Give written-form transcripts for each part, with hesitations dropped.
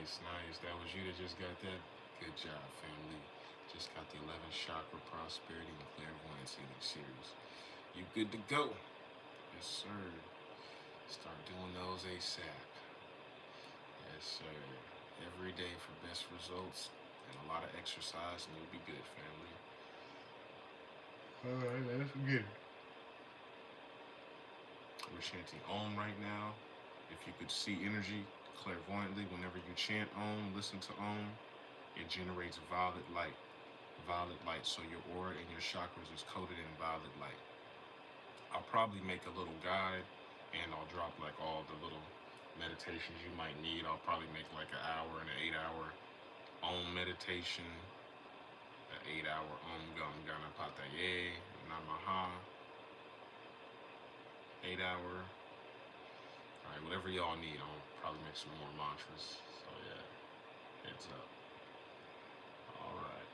Nice, nice. That was you that just got that? Good job, family. Just got the 11 chakra prosperity and clairvoyance healing series. You good to go? Yes, sir. Start doing those ASAP. Yes, sir. Every day for best results and a lot of exercise, and you'll be good, family. Alright, that's good. We're chanting Om right now. If you could see energy clairvoyantly, whenever you chant Om, listen to Om, it generates violet light. Violet light, so your aura and your chakras is coated in violet light. I'll probably make a little guide and I'll drop like all the little meditations you might need. I'll probably make like an hour and an 8 hour Om meditation, an 8 hour Om Gam Ganapataye Namaha, 8 hour. Alright, whatever y'all need, I'll probably make some more mantras. So yeah, heads up. Alright.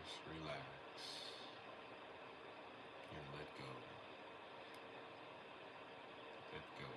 Just relax and let go. Let go.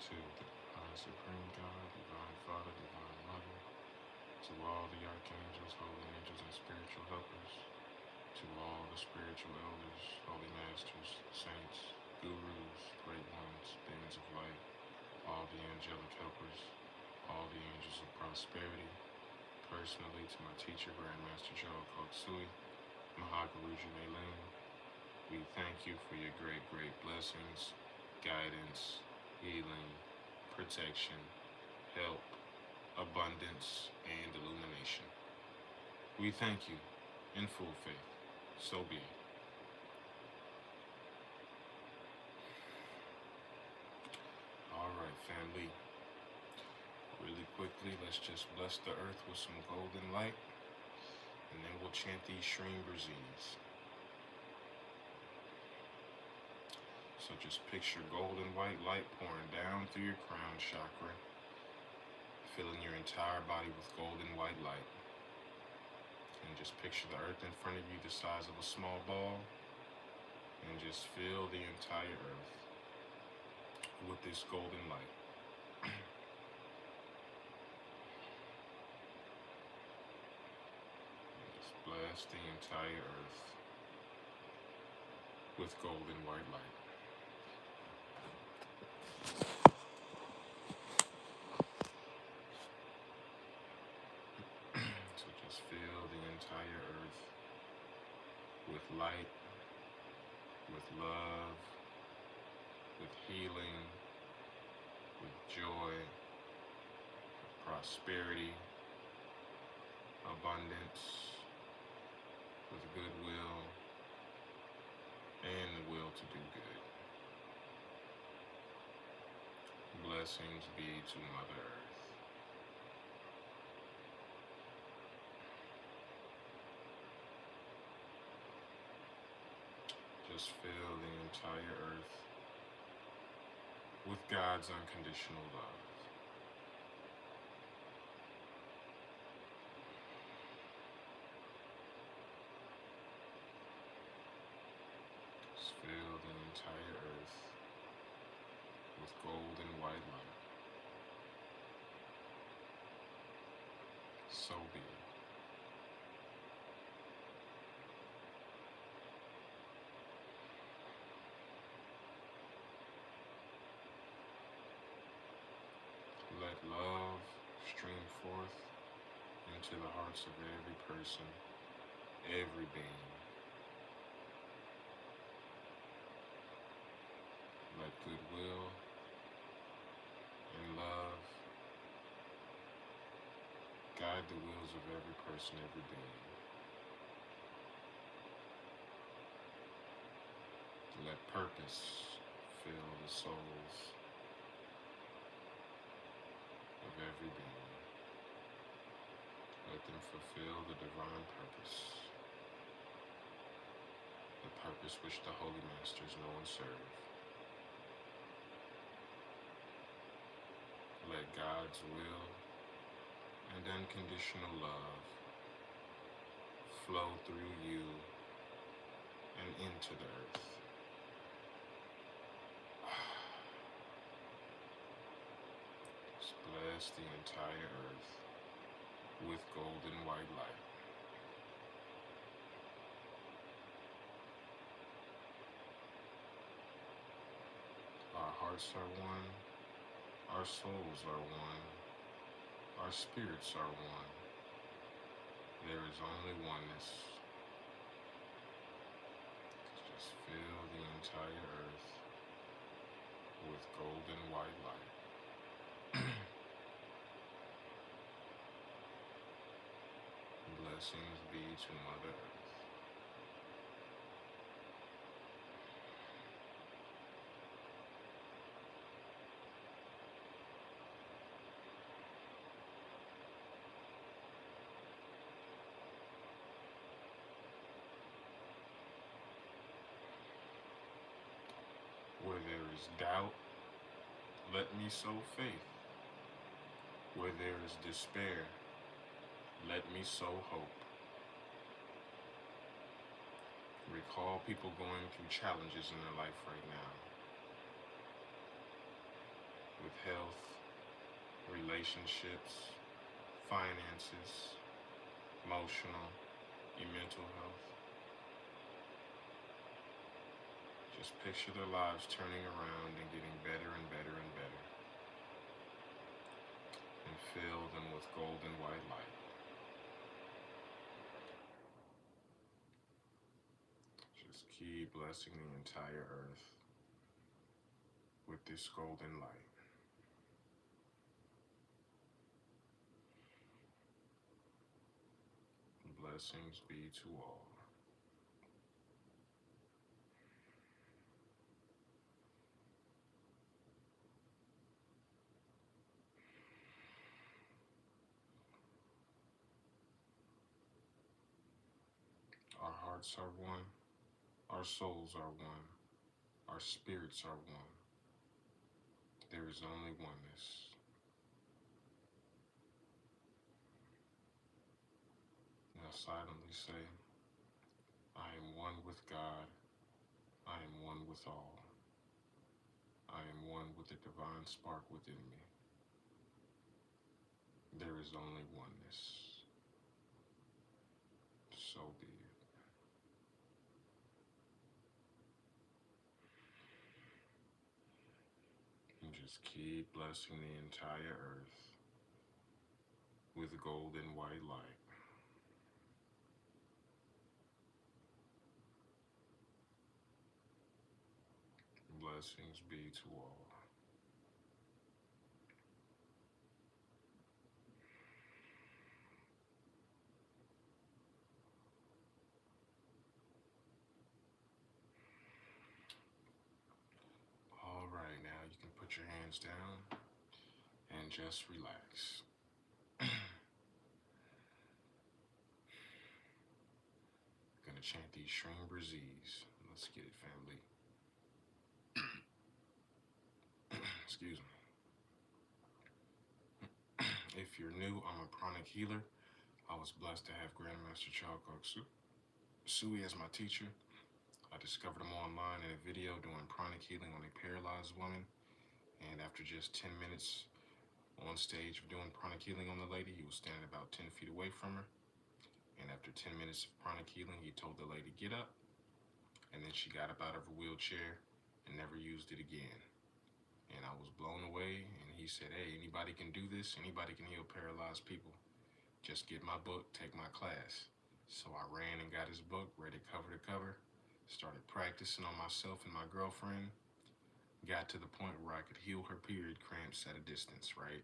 to Divine Supreme God, Divine Father, Divine Mother, to all the archangels, holy angels, and spiritual helpers, to all the spiritual elders, holy masters, saints, gurus, great ones, beings of light, all the angelic helpers, all the angels of prosperity, personally to my teacher, Grandmaster Joe Kotsui, Mahaguruji Melin. We thank you for your great, great blessings, guidance, healing, protection, help, abundance, and illumination. We thank you in full faith. So be it. All right, family. Really quickly, let's just bless the earth with some golden light, and then we'll chant these SHREEM BRZEEs. So just picture golden white light pouring down through your crown chakra, filling your entire body with golden white light. And just picture the earth in front of you the size of a small ball, and just fill the entire earth with this golden light. And just bless the entire earth with golden white light. So just fill the entire earth with light, with love, with healing, with joy, with prosperity, abundance, with goodwill, and the will to do good. Blessings be to Mother Earth. Just fill the entire earth with God's unconditional love. Just fill the entire earth with golden white light. So be it. Let love stream forth into the hearts of every person, every being. Let goodwill and love guide the wills of every person, every being. Let purpose fill the souls of every being. Let them fulfill the divine purpose, the purpose which the Holy Masters know and serve. Let God's will and unconditional love flow through you and into the earth. Just bless the entire earth with golden white light. Our hearts are one, our souls are one, our spirits are one. There is only oneness. Just fill the entire earth with golden white light. Blessings be to Mother Earth. Where there is doubt, let me sow faith. Where there is despair, let me sow hope. Recall people going through challenges in their life right now. with health, relationships, finances, emotional, and mental health. Just picture their lives turning around and getting better and better and better. And fill them with golden white light. Just keep blessing the entire earth with this golden light. Blessings be to all. Our hearts are one, our souls are one, our spirits are one. There is only oneness. Now silently say, I am one with God, I am one with all. I am one with the divine spark within me. There is only oneness. So be it. And just keep blessing the entire earth with golden white light. Blessings be to all. All right, now you can put your hands down and just relax. Gonna chant these SHREEM BRZEEs. Let's get it, family. Excuse me. If you're new, I'm a pranic healer. I was blessed to have Grandmaster Chant Sui as my teacher. I discovered him online in a video doing pranic healing on a paralyzed woman. And after just 10 minutes on stage of doing pranic healing on the lady, he was standing about 10 feet away from her. And after 10 minutes of pranic healing, he told the lady, get up. And then she got up out of her wheelchair and never used it again. And I was blown away. And he said, hey, anybody can do this. Anybody can heal paralyzed people. Just get my book, take my class. So I ran and got his book, read it cover to cover. Started practicing on myself and my girlfriend. Got to the point where I could heal her period cramps at a distance, right?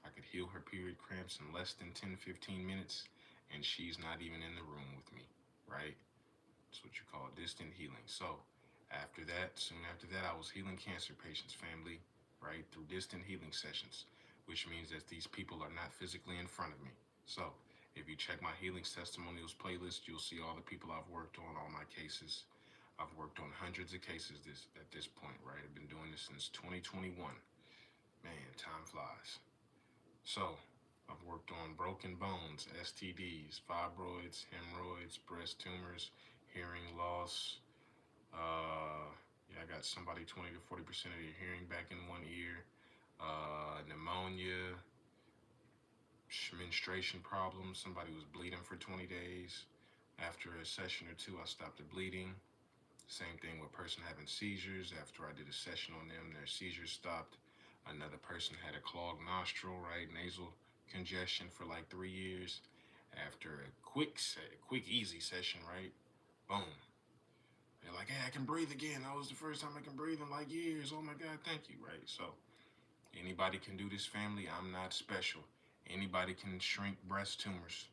I could heal her period cramps in less than 10-15 minutes, and she's not even in the room with me, right? That's what you call distant healing. So after that, soon after that, I was healing cancer patients, family, right? Through distant healing sessions, which means that these people are not physically in front of me. So if you check my healing testimonials playlist, you'll see all the people I've worked on, all my cases. I've worked on hundreds of cases at this point, right? I've been doing this since 2021. Man, time flies. So, I've worked on broken bones, STDs, fibroids, hemorrhoids, breast tumors, hearing loss. I got somebody 20 to 40% of their hearing back in one ear. Pneumonia, menstruation problems. Somebody was bleeding for 20 days. After a session or two, I stopped the bleeding. Same thing with person having seizures. After I did a session on them, their seizures stopped. Another person had a clogged nostril, right? Nasal congestion for like 3 years. After a quick, easy session, right? Boom. They're like, hey, I can breathe again. That was the first time I can breathe in like years. Oh my God, thank you, right? So anybody can do this, family. I'm not special. Anybody can shrink breast tumors.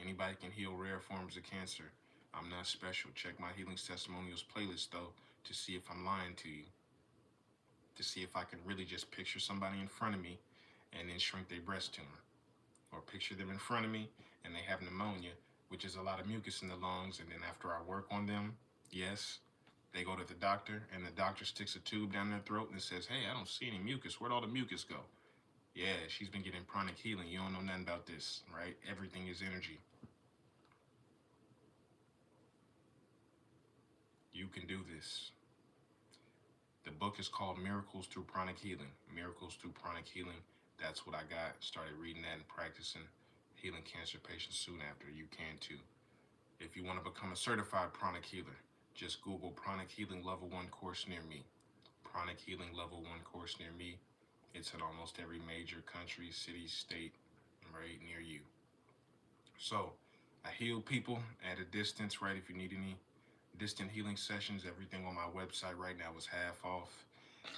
Anybody can heal rare forms of cancer. I'm not special. Check my healing testimonials playlist, though, to see if I'm lying to you. To see if I can really just picture somebody in front of me and then shrink their breast tumor. Or picture them in front of me and they have pneumonia, which is a lot of mucus in the lungs. And then after I work on them, yes, they go to the doctor and the doctor sticks a tube down their throat and says, hey, I don't see any mucus. Where'd all the mucus go? Yeah, she's been getting pranic healing. You don't know nothing about this, right? Everything is energy. You can do this. The book is called Miracles Through Pranic Healing. Miracles Through Pranic Healing. That's what I got. Started reading that and practicing, healing cancer patients soon after. You can too. If you want to become a certified pranic healer, just Google Pranic Healing Level 1 course near me. Pranic Healing Level 1 course near me. It's in almost every major country, city, state, right near you. So I heal people at a distance, right? If you need any distant healing sessions, everything on my website right now is half off.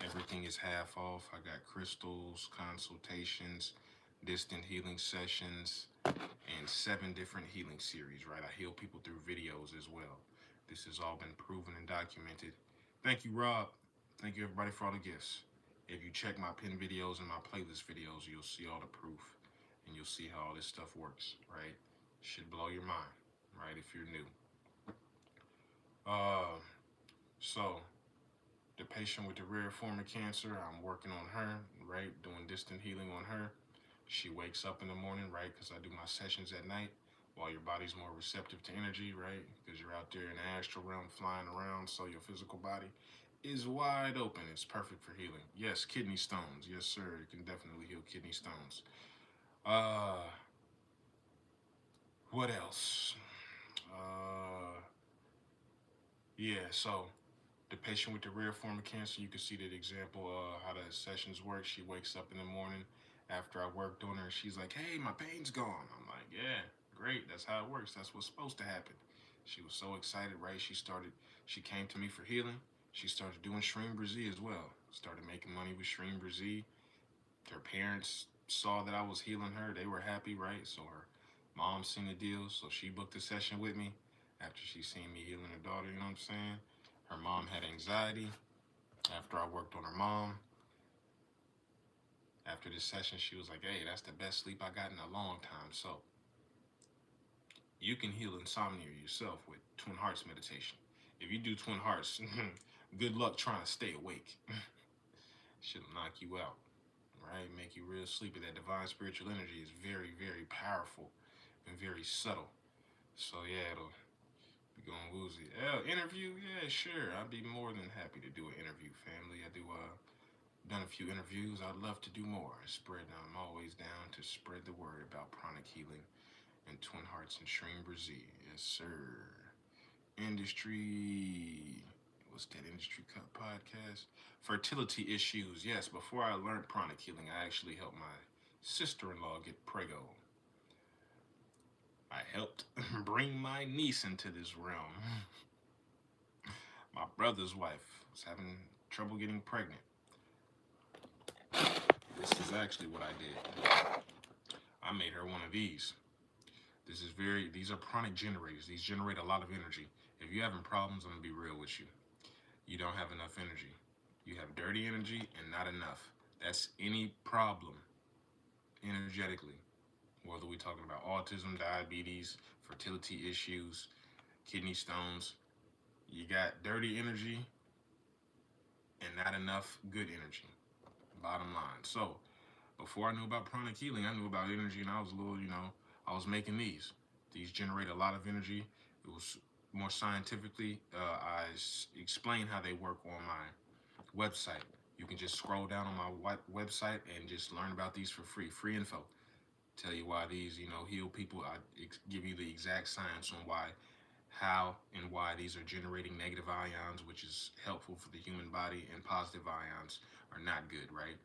Everything is half off. I got crystals, consultations, distant healing sessions, and 7 different healing series, right? I heal people through videos as well. This has all been proven and documented. Thank you, Rob. Thank you, everybody, for all the gifts. If you check my pin videos and my playlist videos, you'll see all the proof, and you'll see how all this stuff works, right? Should blow your mind, right, if you're new. So the patient with the rare form of cancer, I'm working on her, right, doing distant healing on her. She wakes up in the morning, right, because I do my sessions at night while your body's more receptive to energy, right, because you're out there in the astral realm flying around, so your physical body is wide open. It's perfect for healing. Yes, kidney stones. Yes, sir. It can definitely heal kidney stones. What else? Yeah, so the patient with the rare form of cancer, you can see that example how the sessions work. She wakes up in the morning after I worked on her. She's like, hey, my pain's gone. I'm like, yeah, great. That's how it works. That's what's supposed to happen. She was so excited, right? She came to me for healing. She started doing BRZEE as well. Started making money with BRZEE. Her parents saw that I was healing her. They were happy, right? So her mom seen the deal. So she booked a session with me after she seen me healing her daughter, you know what I'm saying? Her mom had anxiety. After I worked on her mom, after this session, she was like, hey, that's the best sleep I got in a long time. So you can heal insomnia yourself with Twin Hearts meditation. If you do Twin Hearts, good luck trying to stay awake. She'll knock you out, right? Make you real sleepy. That divine spiritual energy is very, very powerful and very subtle. So yeah, it'll be going woozy. Interview? Yeah, sure. I'd be more than happy to do an interview, family. I do done a few interviews. I'd love to do more. I'm always down to spread the word about pranic healing and Twin Hearts and BRZEE. Yes, sir. Industry. What's that Industry Cut podcast? Fertility issues. Yes, before I learned pranic healing, I actually helped my sister-in-law get preggo. I helped bring my niece into this realm. My brother's wife was having trouble getting pregnant. This is actually what I did. I made her one of these. These are pranic generators. These generate a lot of energy. If you're having problems, I'm gonna be real with you. You don't have enough energy. You have dirty energy and not enough. That's any problem energetically. Whether we're talking about autism, diabetes, fertility issues, kidney stones, you got dirty energy and not enough good energy. Bottom line. So before I knew about pranic healing, I knew about energy, and I was a little, I was making these. These generate a lot of energy. It was more scientifically, I explain how they work on my website. You can just scroll down on my website and just learn about these for free. Free info. Tell you why these, heal people. I give you the exact science on how and why these are generating negative ions, which is helpful for the human body, and positive ions are not good, right?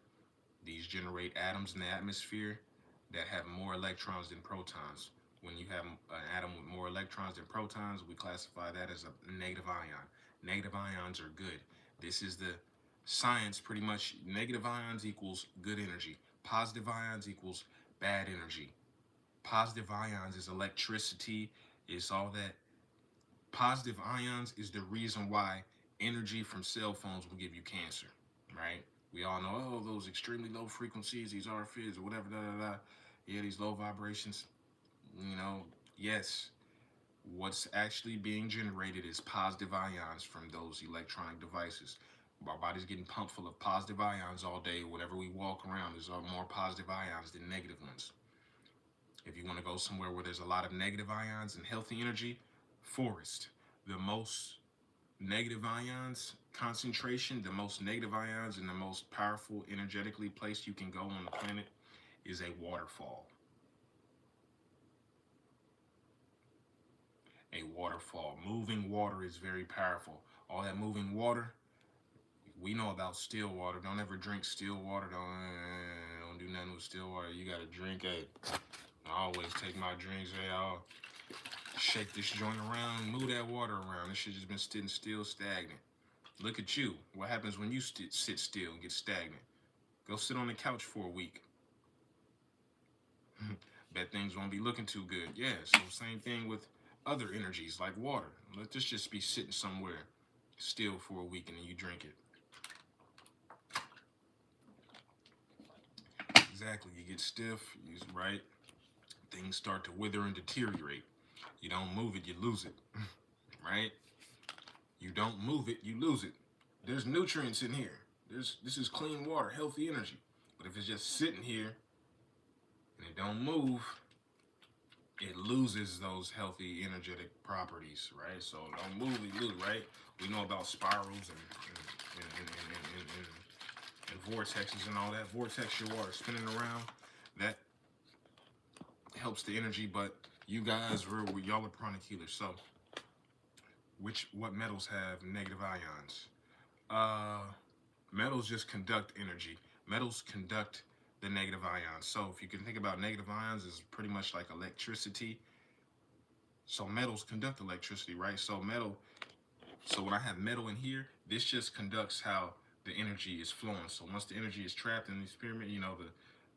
These generate atoms in the atmosphere that have more electrons than protons. When you have an atom with more electrons than protons, we classify that as a negative ion. Negative ions are good. This is the science pretty much. Negative ions equals good energy. Positive ions equals bad energy. Positive ions is electricity, is all that. Positive ions is the reason why energy from cell phones will give you cancer, right? We all know, oh, those extremely low frequencies, these RFIDs or whatever, yeah, these low vibrations, yes. What's actually being generated is positive ions from those electronic devices. Our body's getting pumped full of positive ions all day. Whenever we walk around, there's more positive ions than negative ones. If you want to go somewhere where there's a lot of negative ions and healthy energy, forest. The most negative ions concentration, the most negative ions and the most powerful energetically place you can go on the planet is a waterfall. A waterfall. Moving water is very powerful. All that moving water, we know about still water. Don't ever drink still water. Don't do nothing with still water. You gotta drink it. I always take my drinks. Hey, I'll shake this joint around, move that water around. This shit just been sitting still, stagnant. Look at you. What happens when you sit still and get stagnant? Go sit on the couch for a week. Bet things won't be looking too good. Yeah, so same thing with other energies like water. Let this just be sitting somewhere still for a week and then you drink it. Exactly. You get stiff, right? Things start to wither and deteriorate. You don't move it, you lose it. Right? You don't move it, you lose it. There's nutrients in here. This is clean water, healthy energy. But if it's just sitting here and it don't move, it loses those healthy energetic properties, right? So don't move, you lose, right? We know about spirals and vortexes and all that. Vortex your water spinning around. That helps the energy, but you guys y'all are pranic healers. So what metals have negative ions? Metals just conduct energy. Metals conduct the negative ions. So if you can think about negative ions as pretty much like electricity. So metals conduct electricity, right? So when I have metal in here, this just conducts how the energy is flowing. So once the energy is trapped in this pyramid,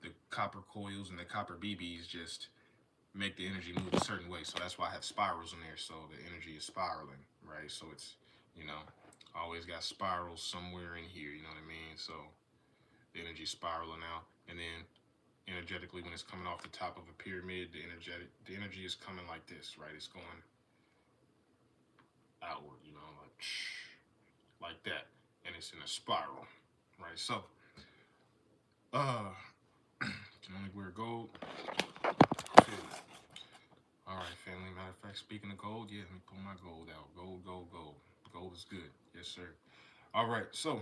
the copper coils and the copper BBs just make the energy move a certain way. So that's why I have spirals in there. So the energy is spiraling, right? So it's, always got spirals somewhere in here, you know what I mean? So the energy spiraling out. And then energetically, when it's coming off the top of a pyramid, the energy is coming like this, right? It's going outward, like that. And it's in a spiral, right? So, can only wear gold. All right, family. Matter of fact, speaking of gold, yeah, let me pull my gold out. Gold, gold, gold. Gold is good. Yes, sir. All right, so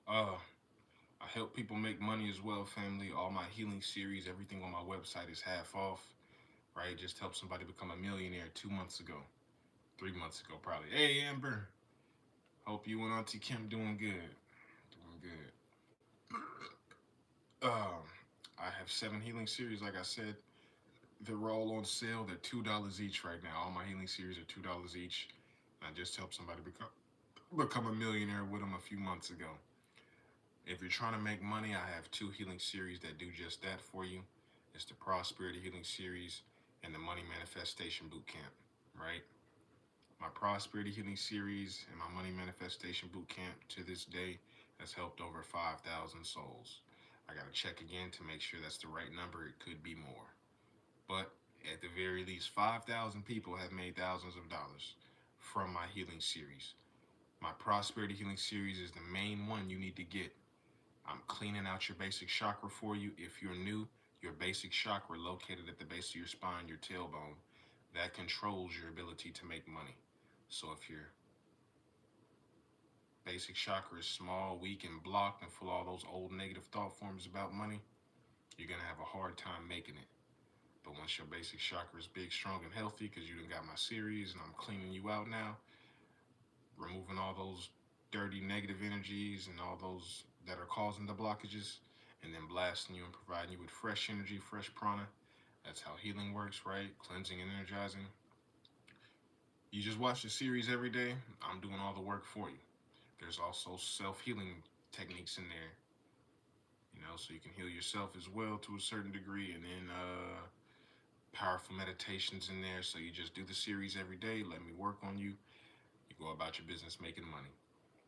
I help people make money as well, family. All my healing series, everything on my website is half off, right? Just helped somebody become a millionaire 2 months ago, 3 months ago, probably. Hey, Amber. Hope you and Auntie Kim doing good. Doing good. I have 7 healing series, like I said. They're all on sale. They're $2 each right now. All my healing series are $2 each. I just helped somebody become a millionaire with them a few months ago. If you're trying to make money, I have 2 healing series that do just that for you. It's the Prosperity Healing Series and the Money Manifestation Bootcamp, right? My Prosperity Healing Series and my Money Manifestation Bootcamp to this day has helped over 5,000 souls. I got to check again to make sure that's the right number. It could be more. But at the very least, 5,000 people have made thousands of dollars from my healing series. My Prosperity Healing Series is the main one you need to get. I'm cleaning out your basic chakra for you. If you're new, your basic chakra located at the base of your spine, your tailbone, that controls your ability to make money. So if your basic chakra is small, weak, and blocked and full of all those old negative thought forms about money, you're going to have a hard time making it. But once your basic chakra is big, strong, and healthy, because you done got my series and I'm cleaning you out now, removing all those dirty negative energies and all those that are causing the blockages, and then blasting you and providing you with fresh energy, fresh prana. That's how healing works, right? Cleansing and energizing. You just watch the series every day. I'm doing all the work for you. There's also self-healing techniques in there, so you can heal yourself as well to a certain degree, and then powerful meditations in there. So you just do the series every day. Let me work on you. You go about your business making money.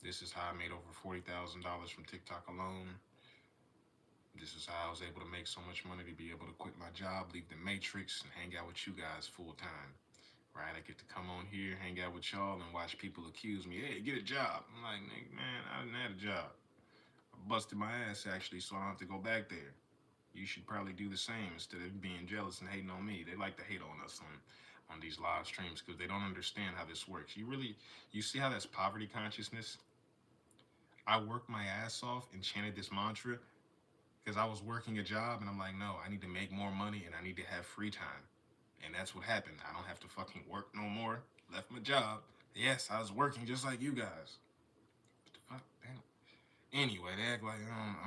This is how I made over $40,000 from TikTok alone. This is how I was able to make so much money to be able to quit my job, leave the matrix, and hang out with you guys full time. Right? I get to come on here, hang out with y'all, and watch people accuse me, hey, get a job. I'm like, man, I didn't have a job. I busted my ass, actually, so I don't have to go back there. You should probably do the same instead of being jealous and hating on me. They like to hate on us on these live streams because they don't understand how this works. You see how that's poverty consciousness? I worked my ass off and chanted this mantra because I was working a job and I'm like, no, I need to make more money and I need to have free time. And that's what happened. I don't have to fucking work no more. Left my job. Yes, I was working just like you guys. What the fuck? Damn. Anyway, they act like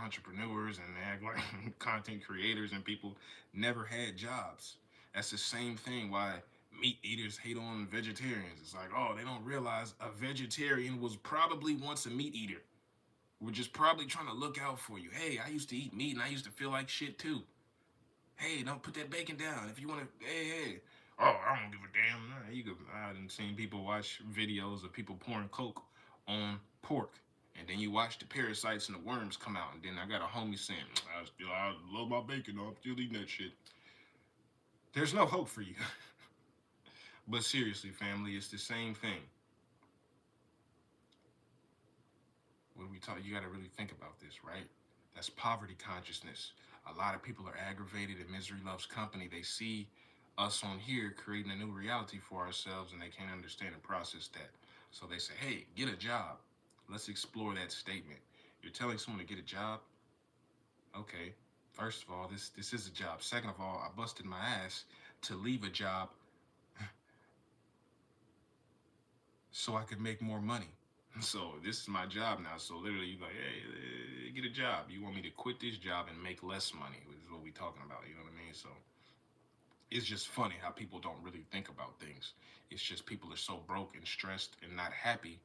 entrepreneurs and they act like content creators and people never had jobs. That's the same thing why meat eaters hate on vegetarians. It's like, oh, they don't realize a vegetarian was probably once a meat eater. We're just probably trying to look out for you. Hey, I used to eat meat and I used to feel like shit too. Hey, don't put that bacon down. If you want to, hey. Oh, I don't give a damn. Nah, I done seen people watch videos of people pouring Coke on pork. And then you watch the parasites and the worms come out. And then I got a homie saying, I love my bacon. I'm still eating that shit. There's no hope for you. But seriously, family, it's the same thing. When we talk, you got to really think about this, right? That's poverty consciousness. A lot of people are aggravated and misery loves company. They see us on here creating a new reality for ourselves and they can't understand and process that. So they say, hey, get a job. Let's explore that statement. You're telling someone to get a job? Okay. First of all, this is a job. Second of all, I busted my ass to leave a job so I could make more money. So this is my job now. So literally, you like, hey, get a job. You want me to quit this job and make less money? Which is what we talking about. You know what I mean? So it's just funny how people don't really think about things. It's just people are so broke and stressed and not happy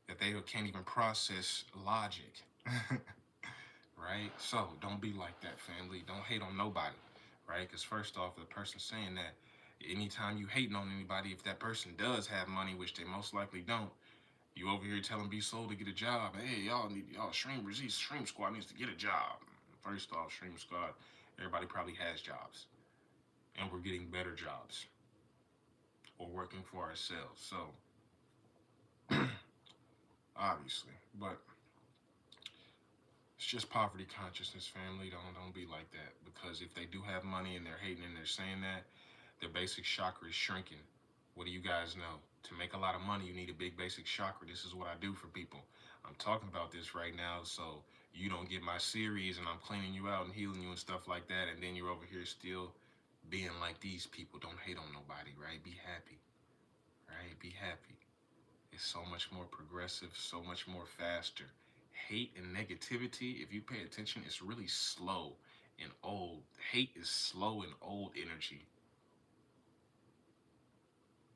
that they can't even process logic. Right? So don't be like that, family. Don't hate on nobody. Right? Because first off, the person saying that, anytime you hating on anybody, if that person does have money, which they most likely don't, you over here telling B Soul to get a job. Hey, y'all SHREEM BRZEE SHREEM Squad needs to get a job. First off, SHREEM Squad, everybody probably has jobs. And we're getting better jobs. Or working for ourselves. So obviously. But it's just poverty consciousness, family. Don't be like that. Because if they do have money and they're hating and they're saying that, their basic chakra is shrinking. What do you guys know? To make a lot of money, you need a big basic chakra. This is what I do for people. I'm talking about this right now so you don't get my series and I'm cleaning you out and healing you and stuff like that, and then you're over here still being like these people. Don't hate on nobody, right? Be happy, right? Be happy. It's so much more progressive, so much more faster. Hate and negativity, if you pay attention, it's really slow and old. Hate is slow and old energy.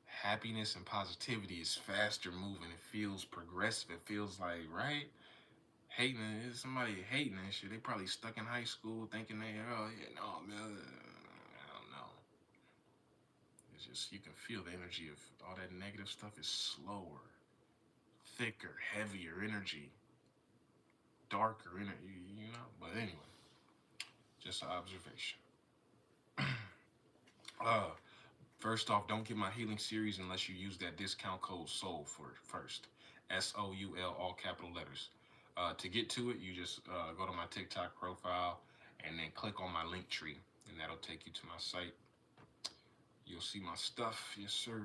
Happiness and positivity is faster moving. It feels progressive. It feels like, right? Hating, somebody hating and shit. They probably stuck in high school thinking they, oh yeah, no, man, I don't know. It's just, you can feel the energy of all that negative stuff is slower, thicker, heavier energy, darker energy, you know? But anyway, just an observation. uh, First off, don't get my healing series unless you use that discount code SOUL for first. SOUL, all capital letters. To get to it, you just go to my TikTok profile and then click on my link tree, and that'll take you to my site. You'll see my stuff, yes sir.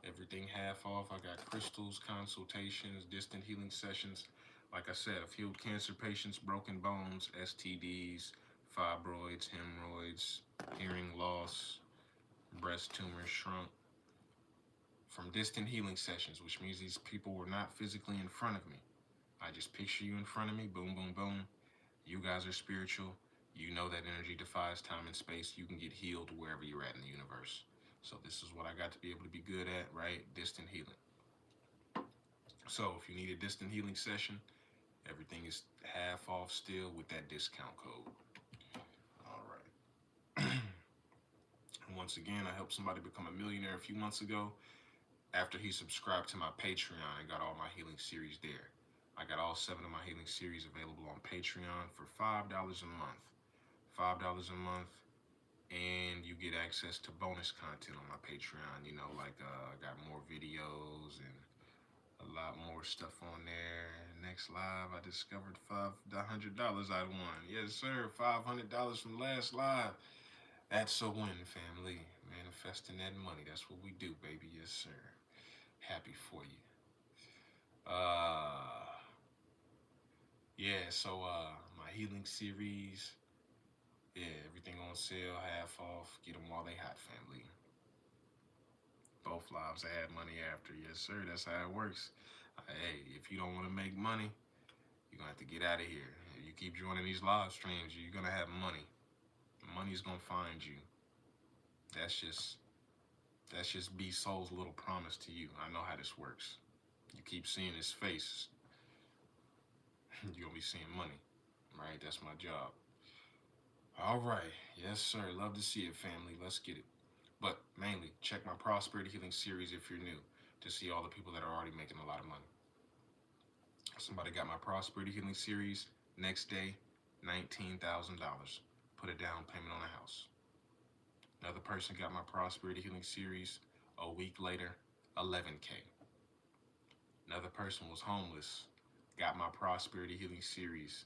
Everything half off. I got crystals, consultations, distant healing sessions. Like I said, I've healed cancer patients, broken bones, STDs, fibroids, hemorrhoids, hearing loss, breast tumors shrunk from distant healing sessions, which means these people were not physically in front of me. I just picture you in front of me, boom, boom, boom. You guys are spiritual. You know that energy defies time and space. You can get healed wherever you're at in the universe. So this is what I got to be able to be good at, right? Distant healing. So if you need a distant healing session, everything is half off still with that discount code. All right. And once again, I helped somebody become a millionaire a few months ago after he subscribed to my Patreon and got all my healing series there. I got all 7 of my healing series available on Patreon for $5 a month. $5 a month, and you get access to bonus content on my Patreon. You know, like I got more videos and a lot more stuff on there. Next live, I discovered $500 I won. Yes, sir, $500 from last live. That's a win, family. Manifesting that money. That's what we do, baby. Yes, sir. Happy for you. Uh, yeah. So, my healing series. Yeah, everything on sale, half off. Get them while they hot, family. Both lives add money after. Yes, sir. That's how it works. Hey, if you don't want to make money, you're gonna have to get out of here. If you keep joining these live streams, you're gonna have money. Money's gonna find you. That's just that's just B Soul's little promise to you. I know how this works. You keep seeing his face, you're gonna be seeing money. Right? That's my job. All right. Yes, sir. Love to see it, family. Let's get it. But mainly, check my Prosperity Healing series if you're new to see all the people that are already making a lot of money. Somebody got my Prosperity Healing series. Next day, $19,000. Put a down payment on a house. Another person got my Prosperity Healing series. A week later, 11K. Another person was homeless. Got my Prosperity Healing series.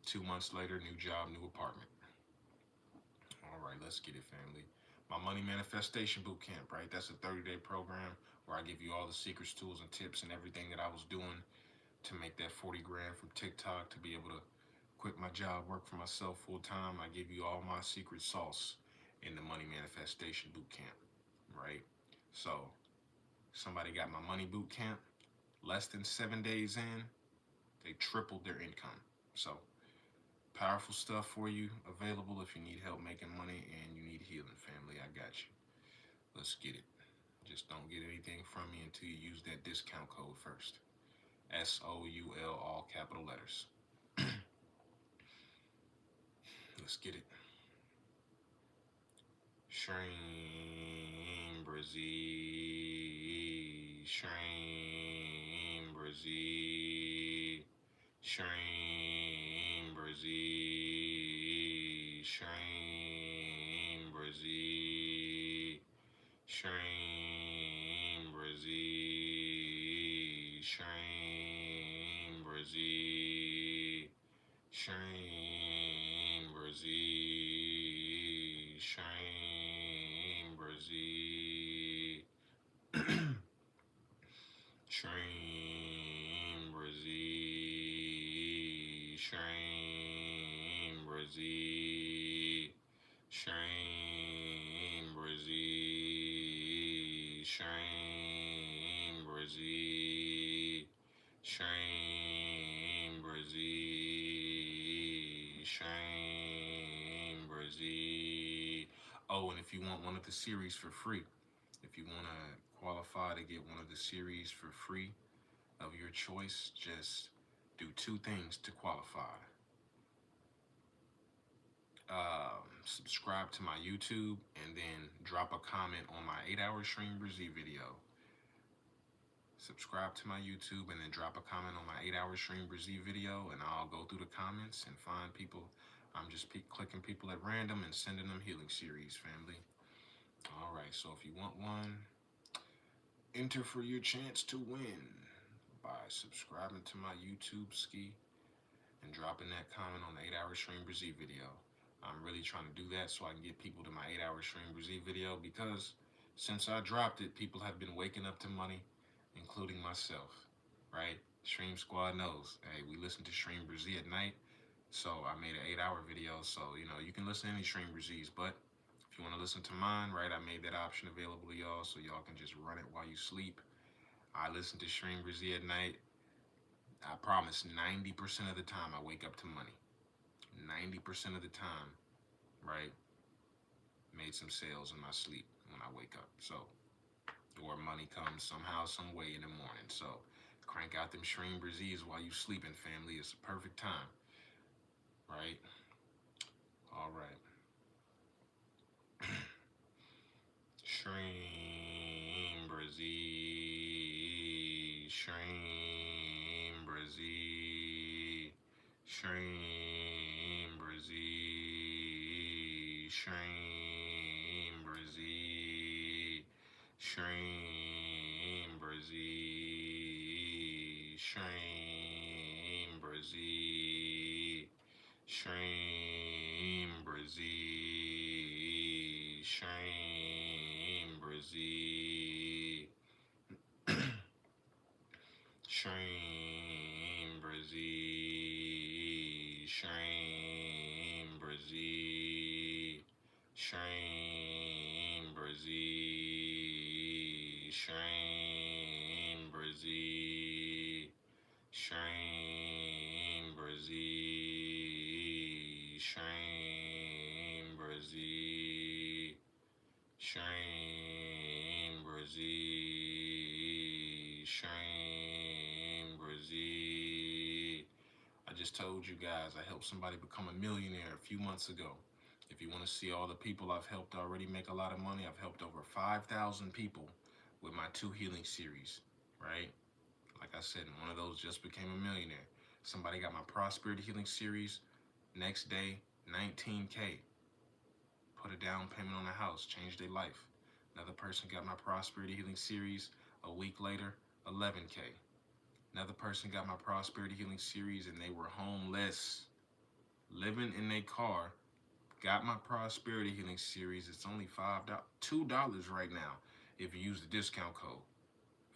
2 months later, new job, new apartment. All right, let's get it, family. My Money Manifestation Bootcamp, right? That's a 30-day program where I give you all the secrets, tools, and tips and everything that I was doing to make that 40 grand from TikTok, to be able to quit my job, work for myself full time. I give you all my secret sauce in the Money Manifestation Bootcamp, right? So somebody got my Money Bootcamp. Less than 7 days in, they tripled their income. So powerful stuff for you available if you need help making money and you need healing, family. I got you. Let's get it. Just don't get anything from me until you use that discount code first. SOUL, all capital letters. Let's get it. SHREEM, BRZEE, SHREEM, BRZEE, SHREEM, BRZEE, SHREEM, BRZEE, SHREEM, BRZEE, SHREEM, BRZEE, SHREEM, BRZEE, SHREEM, BRZEE, SHREEM, BRZEE, SHREEM, BRZEE, SHREEM, BRZEE, SHREEM, BRZEE, SHREEM, BRZEE, SHREEM, BRZEE. Oh, and if you want one of the series for free, if you want to qualify to get one of the series for free of your choice, just do two things to qualify. Subscribe to my YouTube and then drop a comment on my 8-hour SHREEM BRZEE video. Subscribe to my YouTube and then drop a comment on my 8-hour SHREEM BRZEE video, and I'll go through the comments and find people. I'm just clicking people at random and sending them healing series, family. All right, so if you want one, enter for your chance to win by subscribing to my YouTube ski and dropping that comment on the 8-hour SHREEM BRZEE video. I'm really trying to do that so I can get people to my 8-hour SHREEM BRZEE video, because since I dropped it, people have been waking up to money, including myself, right? SHREEM Squad knows, hey, we listen to SHREEM BRZEE at night, so I made an 8-hour video. So, you know, you can listen to any SHREEM BRZEEs, but if you want to listen to mine, right, I made that option available to y'all so y'all can just run it while you sleep. I listen to SHREEM BRZEE at night. I promise 90% of the time I wake up to money. 90% of the time, right, made some sales in my sleep when I wake up. So, or money comes somehow, some way in the morning. So, crank out them SHREEM BRZEEs while you sleeping, family. It's a perfect time, right? All right. SHREEM BRZEE, SHREEM BRZEE, SHREEM BRZEE, SHREEM BRZEE, SHREEM BRZEE, SHREEM BRZEE, SHREEM BRZEE. BRZEE, SHREEM, BRZEE, SHREEM, BRZEE, SHREEM, BRZEE, SHREEM, BRZEE, SHREEM, BRZEE, SHREEM, BRZEE, SHREEM, BRZEE, SHREEM, BRZEE, SHREEM, BRZEE. I just told you guys I helped somebody become a millionaire a few months ago. If you want to see all the people I've helped already make a lot of money, I've helped over 5,000 people with my 2 healing series, right? Like I said, one of those just became a millionaire. Somebody got my prosperity healing series. Next day, 19K. Put a down payment on a house, changed their life. Another person got my prosperity healing series. A week later, 11K. Another person got my prosperity healing series and they were homeless, living in their car. Got my prosperity healing series. It's only $2 right now if you use the discount code.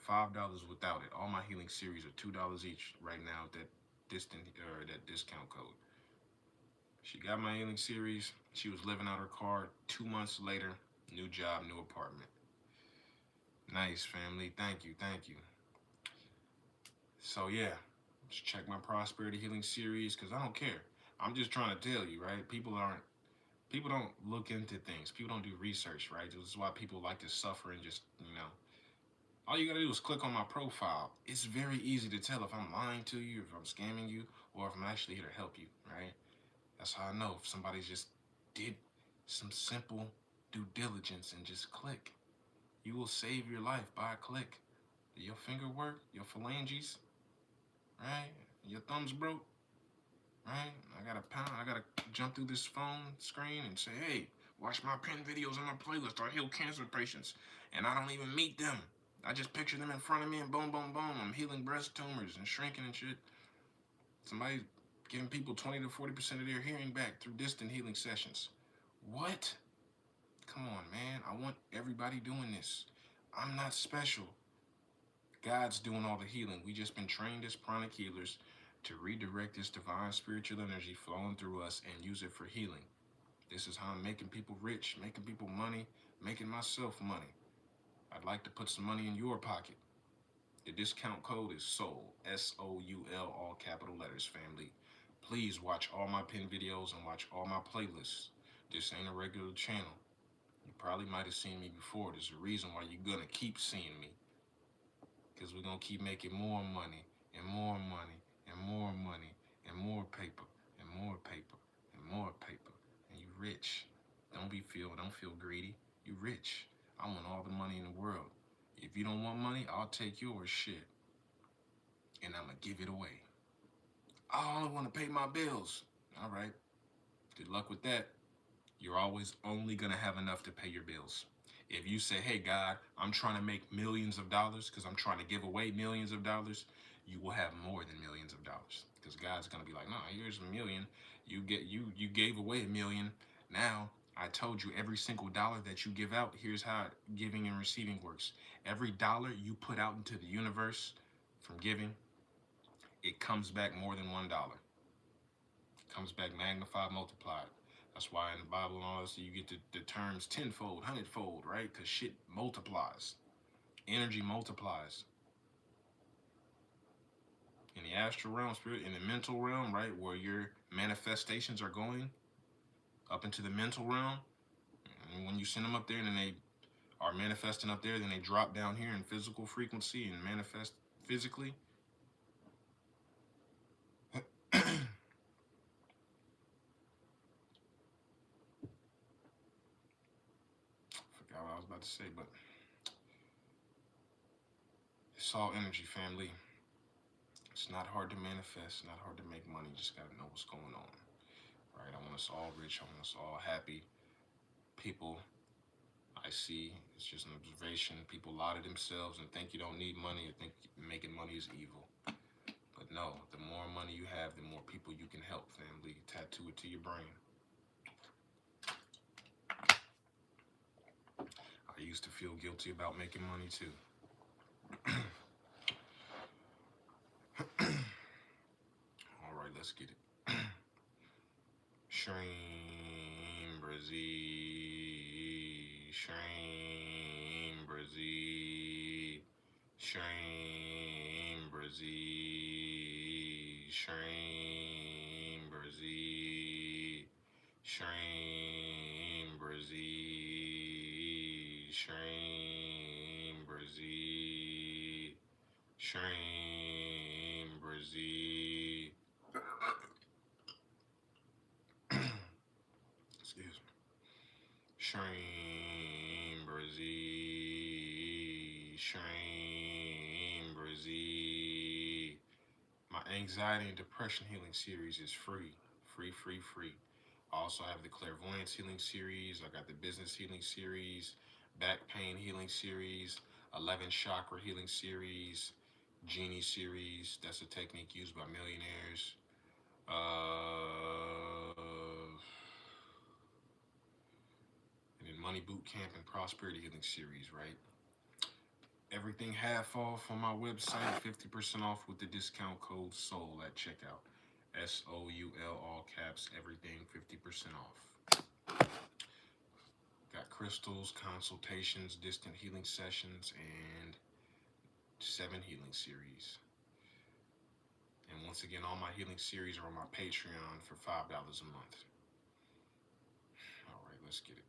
$5 without it. All my healing series are $2 each right now with that discount code. She got my healing series. She was living out her car. 2 months later, new job, new apartment. Nice, family. Thank you, thank you. So yeah, just check my prosperity healing series because I don't care. I'm just trying to tell you, right? People don't look into things. People don't do research, right? This is why people like to suffer and just, all you gotta do is click on my profile. It's very easy to tell if I'm lying to you, if I'm scamming you, or if I'm actually here to help you, right? That's how I know if somebody just did some simple due diligence and just click. You will save your life by a click. Did your finger work? Your phalanges? Right? Your thumbs broke? Right? I gotta jump through this phone screen and say, hey, watch my pin videos on my playlist. I heal cancer patients. And I don't even meet them. I just picture them in front of me and boom, boom, boom. I'm healing breast tumors and shrinking and shit. Somebody giving people 20 to 40% of their hearing back through distant healing sessions. What? Come on, man. I want everybody doing this. I'm not special. God's doing all the healing. We just been trained as pranic healers to redirect this divine spiritual energy flowing through us and use it for healing. This is how I'm making people rich, making people money, making myself money. I'd like to put some money in your pocket. The discount code is SOUL, SOUL, all capital letters, family. Please watch all my pin videos and watch all my playlists. This ain't a regular channel. You probably might have seen me before. There's a reason why you're gonna keep seeing me. Because we're gonna keep making more money and more money and more money and more paper and more paper and more paper. And you rich. Don't feel greedy. You rich. I want all the money in the world. If you don't want money, I'll take yours, shit. And I'm gonna give it away. I only want to pay my bills. All right. Good luck with that. You're always only gonna have enough to pay your bills. If you say, hey, God, I'm trying to make millions of dollars because I'm trying to give away millions of dollars, you will have more than millions of dollars. Because God's going to be like, no, here's a million. You gave away $1 million. Now, I told you every single dollar that you give out, here's how giving and receiving works. Every dollar you put out into the universe from giving, it comes back more than $1. It comes back magnified, multiplied. That's why in the Bible and all this, you get the terms tenfold, hundredfold, right? Because shit multiplies. Energy multiplies. In the astral realm, spirit, in the mental realm, right, where your manifestations are going up into the mental realm, and when you send them up there and then they are manifesting up there, then they drop down here in physical frequency and manifest physically. Forgot what I was about to say, but it's all energy, family. It's not hard to manifest, not hard to make money. You just gotta know what's going on. Right? I want us all rich. I want us all happy. People I see, it's just an observation. People lie to themselves and think you don't need money or think making money is evil. But no, the more money you have, the more people you can help, family. Tattoo it to your brain. used to feel guilty about making money too. All right, let's get it. SHREEM, BRZEE, SHREEM, BRZEE, SHREEM, BRZEE, SHREEM, BRZEE, SHREEM, BRZEE, SHREEM, BRZEE, SHREEM, BRZEE. Excuse me. SHREEM, BRZEE, SHREEM, BRZEE. My anxiety and depression healing series is free. Free, free, free. I also have the clairvoyance healing series. I got the business healing series, back pain healing series, 11 chakra healing series, genie series. That's a technique used by millionaires. And then money boot camp and prosperity healing series, right? Everything half off on my website, 50% off with the discount code SOUL at checkout. SOUL, all caps, everything 50% off. Got crystals, consultations, distant healing sessions, and 7 healing series. And once again, all my healing series are on my Patreon for $5 a month. All right, let's get it.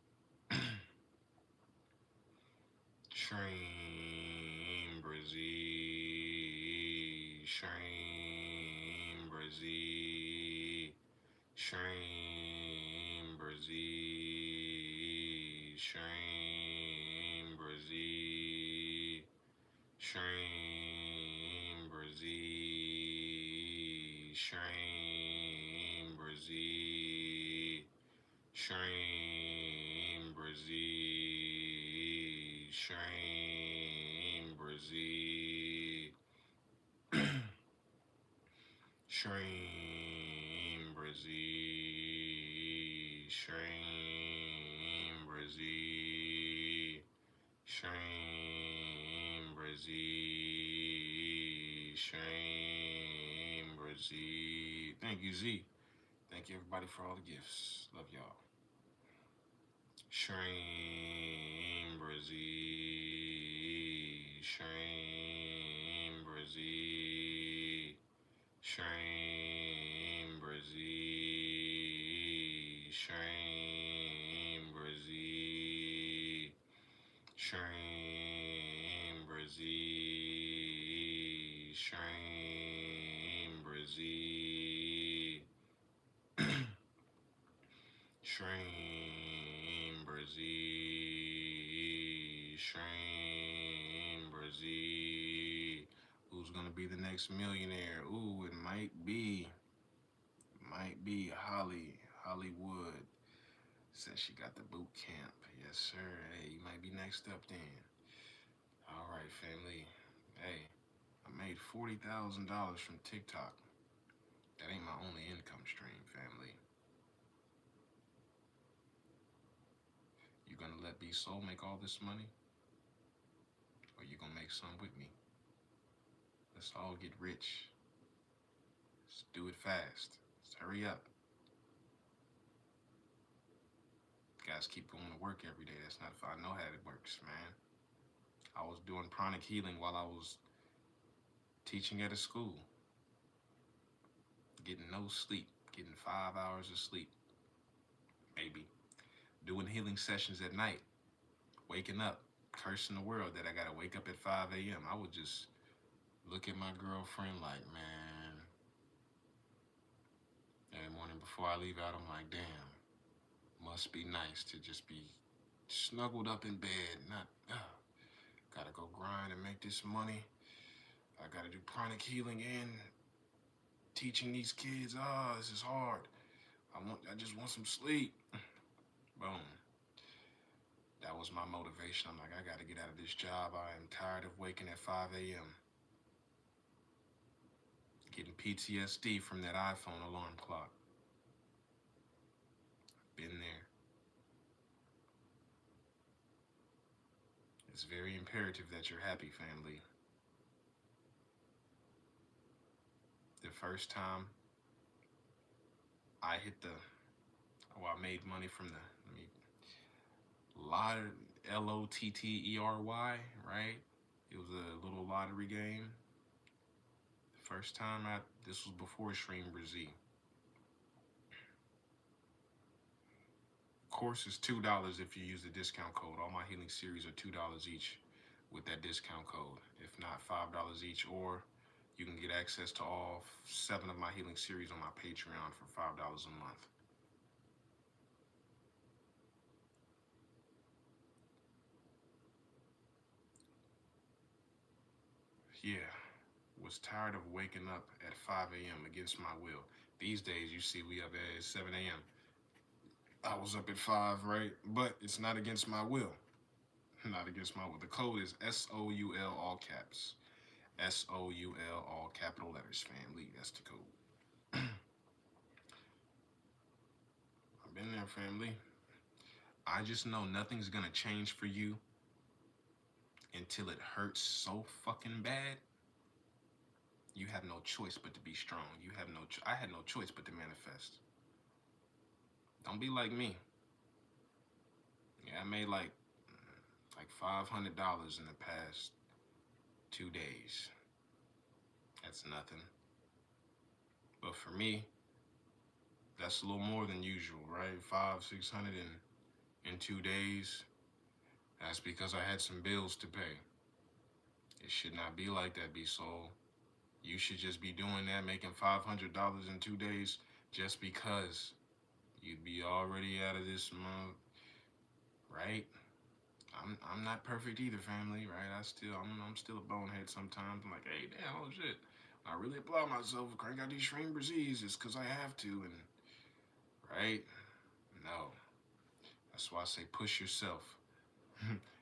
SHREEM, BRZEE, SHREEM, BRZEE, SHREEM, BRZEE, SHREEM, BRZEE, SHREEM, BRZEE, SHREEM, BRZEE, SHREEM, BRZEE, SHREEM, BRZEE, SHREEM, BRZEE, SHREEM, BRZEE, SHREEM, BRZEE, SHREEM, BRZEE. Thank you, Z. Thank you, everybody, for all the gifts. Love y'all. SHREEM, BRZEE, SHREEM, BRZEE, SHREEM, BRZEE, SHREEM, BRZEE, SHREEM, BRZEE, SHREEM, BRZEE, SHREEM, BRZEE, SHREEM, BRZEE. Who's gonna be the next millionaire? Ooh, it might be Hollywood. Says she got the boot camp. Yes, sir. Hey, you might be next up then. All right, family. Hey, I made $40,000 from TikTok. That ain't my only income stream, family. You gonna let B Soul make all this money? Or you gonna make some with me? Let's all get rich. Let's do it fast. Let's hurry up. Guys, keep going to work every day. That's not if I know how it works, man. I was doing pranic healing while I was teaching at a school. Getting no sleep. Getting 5 hours of sleep. Maybe. Doing healing sessions at night. Waking up. Cursing the world that I gotta wake up at 5 a.m. I would just look at my girlfriend like, man. Every morning before I leave out, I'm like, damn. Must be nice to just be snuggled up in bed. Not, gotta go grind and make this money. I gotta do pranic healing and teaching these kids. This is hard. I just want some sleep. Boom. That was my motivation. I'm like, I gotta get out of this job. I am tired of waking at 5 a.m. Getting PTSD from that iPhone alarm clock. Been there. It's very imperative that you're happy, family. The first time I hit the, I made money from the, lot Lottery, right? It was a little lottery game. The first time this was before SHREEM BRZEE. Of course, it's $2 if you use the discount code. All my healing series are $2 each with that discount code. If not, $5 each, or you can get access to all 7 of my healing series on my Patreon for $5 a month. Yeah, was tired of waking up at 5 a.m. against my will. These days, you see, we up at 7 a.m. I was up at 5, right? But it's not against my will. Not against my will. The code is SOUL, all caps. SOUL, all capital letters, family. That's the code. I've been there, family. I just know nothing's gonna change for you until it hurts so fucking bad. You have no choice but to be strong. You have no. I had no choice but to manifest. Don't be like me. Yeah, I made like $500 in the past 2 days. That's nothing. But for me, that's a little more than usual, right? 500-600 in 2 days. That's because I had some bills to pay. It should not be like that, be soul. You should just be doing that, making $500 in 2 days, just because you'd be already out of this month, right? I'm not perfect either, family, right? I'm still a bonehead sometimes. I'm like, hey, damn, oh shit. I really apply myself, crank out these SHREEM BRZEEs, it's because I have to, and right? No. That's why I say push yourself.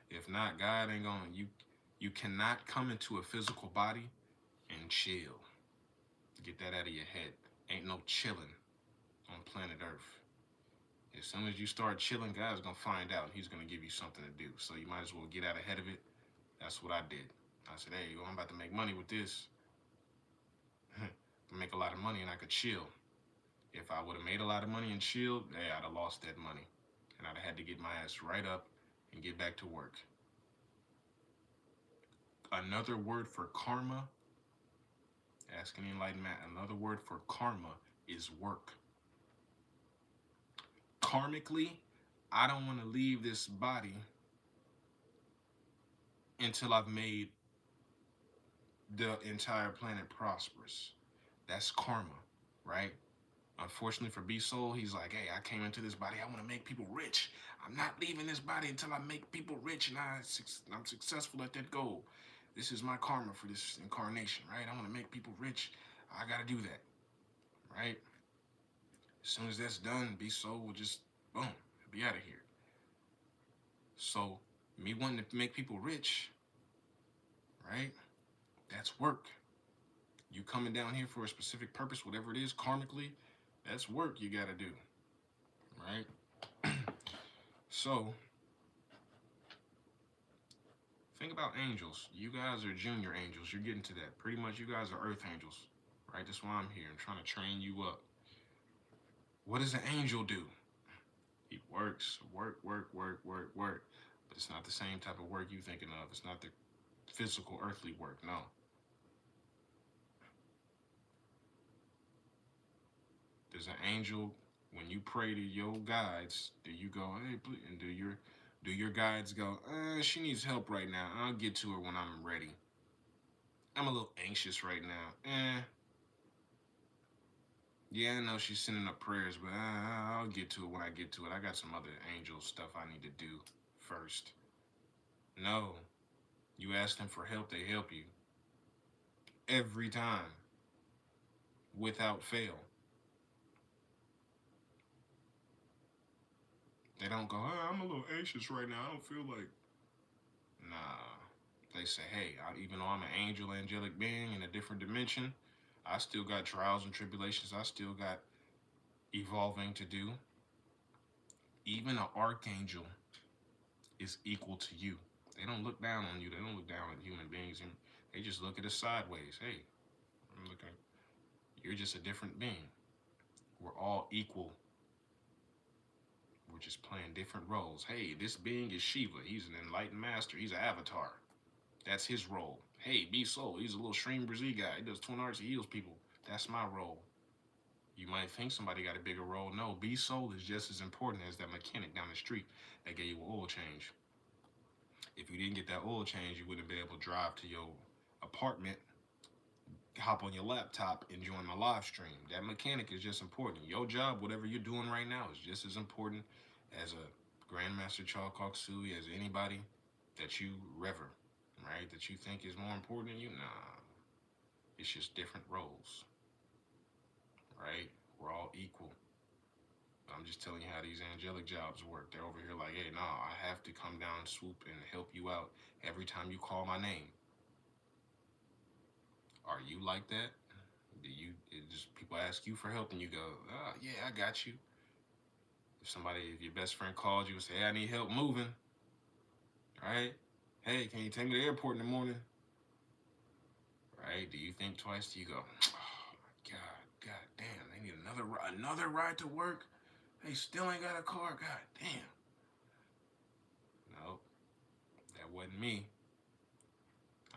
If not, God ain't gonna. You cannot come into a physical body and chill. Get that out of your head. Ain't no chilling on planet Earth. As soon as you start chilling, God's gonna find out. He's gonna give you something to do. So you might as well get out ahead of it. That's what I did. I said, hey, I'm about to make money with this. Make a lot of money and I could chill. If I would have made a lot of money and chilled, hey, I'd have lost that money. And I'd have had to get my ass right up and get back to work. Another word for karma, ask any enlightened man, another word for karma is work. Karmically, I don't want to leave this body until I've made the entire planet prosperous. That's karma, right? Unfortunately for B-Soul, he's like, hey, I came into this body, I want to make people rich. I'm not leaving this body until I make people rich and I'm successful at that goal. This is my karma for this incarnation, right? I want to make people rich. I got to do that, right? As soon as that's done, B-Soul will just, boom, be out of here. So, me wanting to make people rich, right? That's work. You coming down here for a specific purpose, whatever it is, karmically, that's work you got to do, right? So, think about angels. You guys are junior angels. You're getting to that. Pretty much you guys are earth angels, right? That's why I'm here. I'm trying to train you up. What does an angel do? He works. Work. But it's not the same type of work you're thinking of. It's not the physical, earthly work. No. Does an angel, when you pray to your guides, do you go, hey, please, and do your guides go, she needs help right now. I'll get to her when I'm ready. I'm a little anxious right now. Yeah, I know she's sending up prayers, but I'll get to it when I get to it. I got some other angel stuff I need to do first. No. You ask them for help, they help you. Every time. Without fail. They don't go, I'm a little anxious right now. I don't feel like. Nah. They say, hey, even though I'm an angel, angelic being in a different dimension, I still got trials and tribulations. I still got evolving to do. Even an archangel is equal to you. They don't look down on you. They don't look down at human beings, and they just look at us sideways. Hey, I'm looking. You're just a different being. We're all equal. We're just playing different roles. Hey, this being is Shiva. He's an enlightened master. He's an avatar. That's his role. Hey, Be Soul. He's a little SHREEM BRZEE guy. He does 20 arts. He heals people. That's my role. You might think somebody got a bigger role. No, Be Soul is just as important as that mechanic down the street that gave you an oil change. If you didn't get that oil change, you wouldn't be able to drive to your apartment, hop on your laptop, and join my live stream. That mechanic is just important. Your job, whatever you're doing right now, is just as important as a Grandmaster Chalkok Sui, as anybody that you rever, right? That you think is more important than you. Nah, it's just different roles, right? We're all equal. I'm just telling you how these angelic jobs work. They're over here like, hey, nah, I have to come down, swoop, and help you out every time you call my name. Are you like that? Do you just people ask you for help and you go, oh, yeah, I got you. If your best friend called you and say, hey, I need help moving, right? Hey, can you take me to the airport in the morning? Right? Do you think twice? Do you go, oh my God damn, they need another ride to work? They still ain't got a car, god damn. Nope, that wasn't me.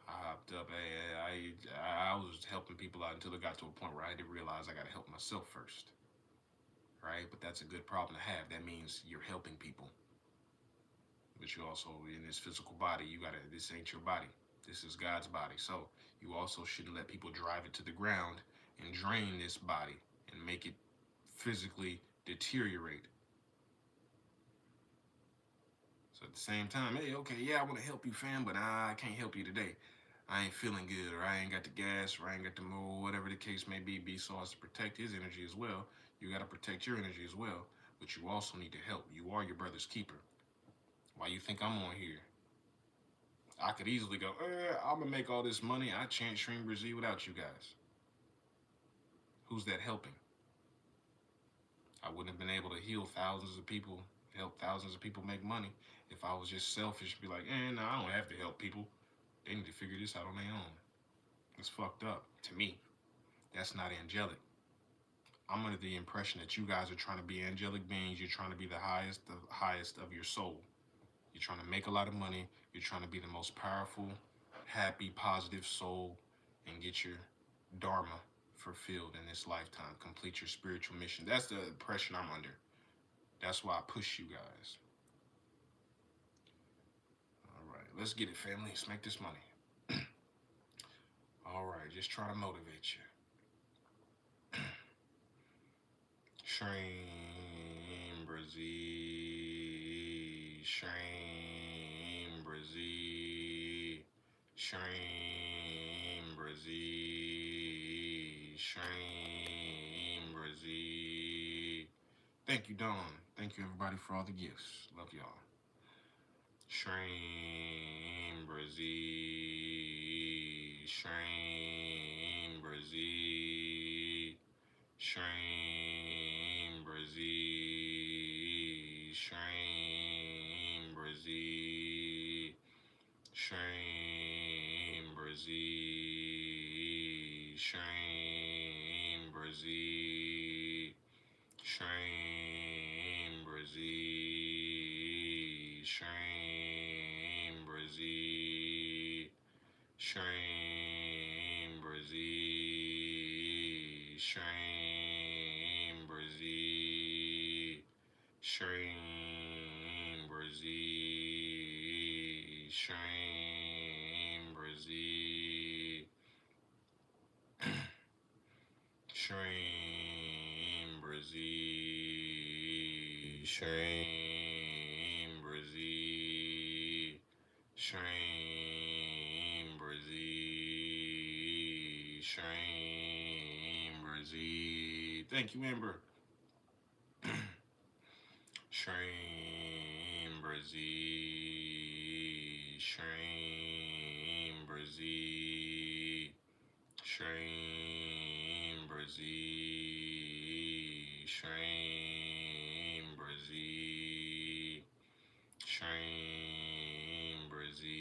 I hopped up, I was helping people out until it got to a point where I had to realize I gotta help myself first. Right? But that's a good problem to have. That means you're helping people. But you also, in this physical body, this ain't your body. This is God's body. So you also shouldn't let people drive it to the ground and drain this body and make it physically deteriorate. So at the same time, hey, okay, yeah, I want to help you, fam, but I can't help you today. I ain't feeling good, or I ain't got the gas, or I ain't got the mood, whatever the case may be. Be so as to protect his energy as well. You got to protect your energy as well, but you also need to help. You are your brother's keeper. Why you think I'm on here? I could easily go, I'm going to make all this money. I chant SHREEM BRZEE without you guys. Who's that helping? I wouldn't have been able to heal thousands of people, help thousands of people make money if I was just selfish, be like, no, I don't have to help people. They need to figure this out on their own. It's fucked up to me. That's not angelic. I'm under the impression that you guys are trying to be angelic beings. You're trying to be the highest of your soul. You're trying to make a lot of money. You're trying to be the most powerful, happy, positive soul and get your dharma fulfilled in this lifetime. Complete your spiritual mission. That's the impression I'm under. That's why I push you guys. All right, let's get it, family. Let's make this money. All right, just try to motivate you. SHREEM BRZEE, SHREEM BRZEE, SHREEM BRZEE, SHREEM BRZEE. Thank you, Dawn. Thank you, everybody, for all the gifts. Love y'all. SHREEM BRZEE, SHREEM BRZEE, SHREEM BRZEE, SHREEM BRZEE, SHREEM BRZEE, SHREEM BRZEE, SHREEM BRZEE, SHREEM BRZEE, SHREEM BRZEE, SHREEM BRZEE, SHREEM BRZEE, SHREEM BRZEE, SHREEM BRZEE, SHREEM BRZEE, SHREEM BRZEE, SHREEM BRZEE. Thank you, Amber. SHREEM BRZEE, SHREEM BRZEE, SHREEM BRZEE, SHREEM BRZEE, SHREEM BRZEE.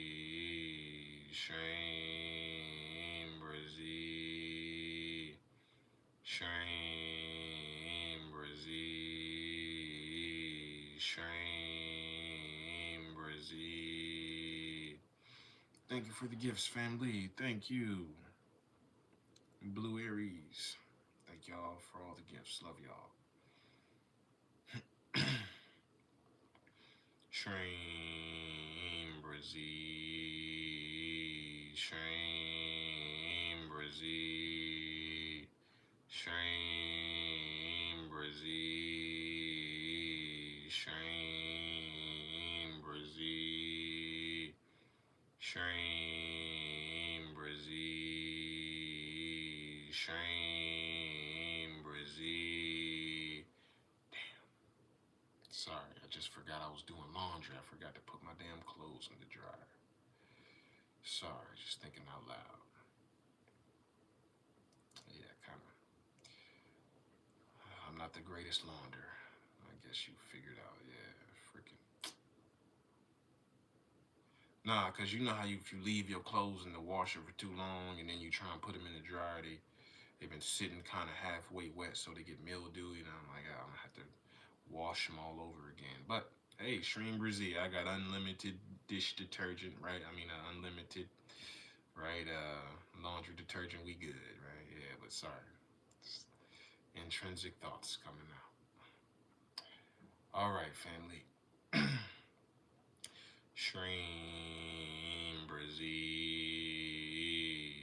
SHREEM, BRZEE, SHREEM, BRZEE, SHREEM, BRZEE. Thank you for the gifts, family. Thank you. Blue Aries. Thank y'all for all the gifts. Love y'all. SHREEM, BRZEE, SHREEM, BRZEE, SHREEM, BRZEE, SHREEM, BRZEE, SHREEM, BRZEE, SHREEM, BRZEE. Damn. Sorry, I just forgot I was doing laundry. I forgot to put my damn clothes in the dryer. Sorry, just thinking out loud. Yeah, kind of. I'm not the greatest launder. I guess you figured out. Yeah, freaking. Nah, because you know how if you leave your clothes in the washer for too long and then you try and put them in the dryer, they've been sitting kind of halfway wet, so they get mildewy, and I'm like, I'm going to have to wash them all over again. But hey, SHREEM, BRZEE, I got unlimited dish detergent, right? I mean, unlimited, right? Laundry detergent, we good, right? Yeah, but sorry. It's intrinsic thoughts coming out. All right, family. SHREEM, BRZEE,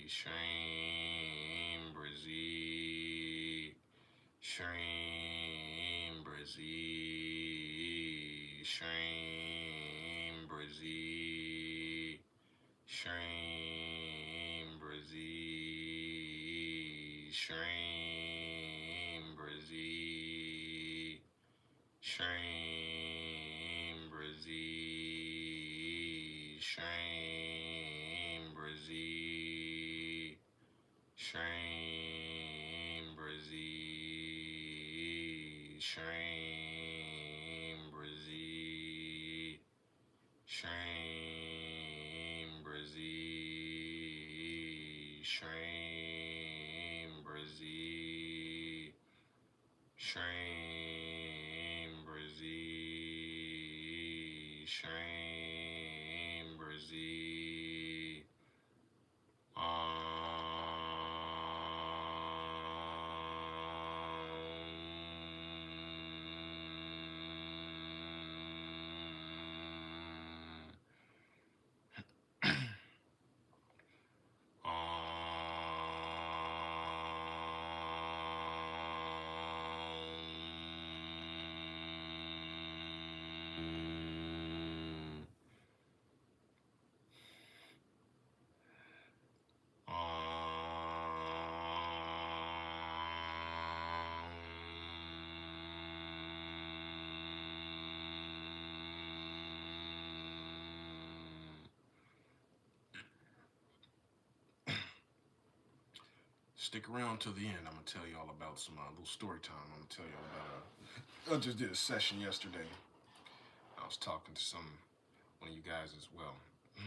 SHREEM, BRZEE, SHREEM, BRZEE, SHREEM, BRZEE, SHREEM, BRZEE, SHREEM, BRZEE, SHREEM, BRZEE, SHREEM, BRZEE, SHREEM, BRZEE, SHREEM, BRZEE, SHREEM, BRZEE, SHREEM, BRZEE, SHREEM, BRZEE, SHREEM, BRZEE. Stick around till the end. I'm gonna tell you all about some little story time. I'm gonna tell you all about. I just did a session yesterday. I was talking to one of you guys as well.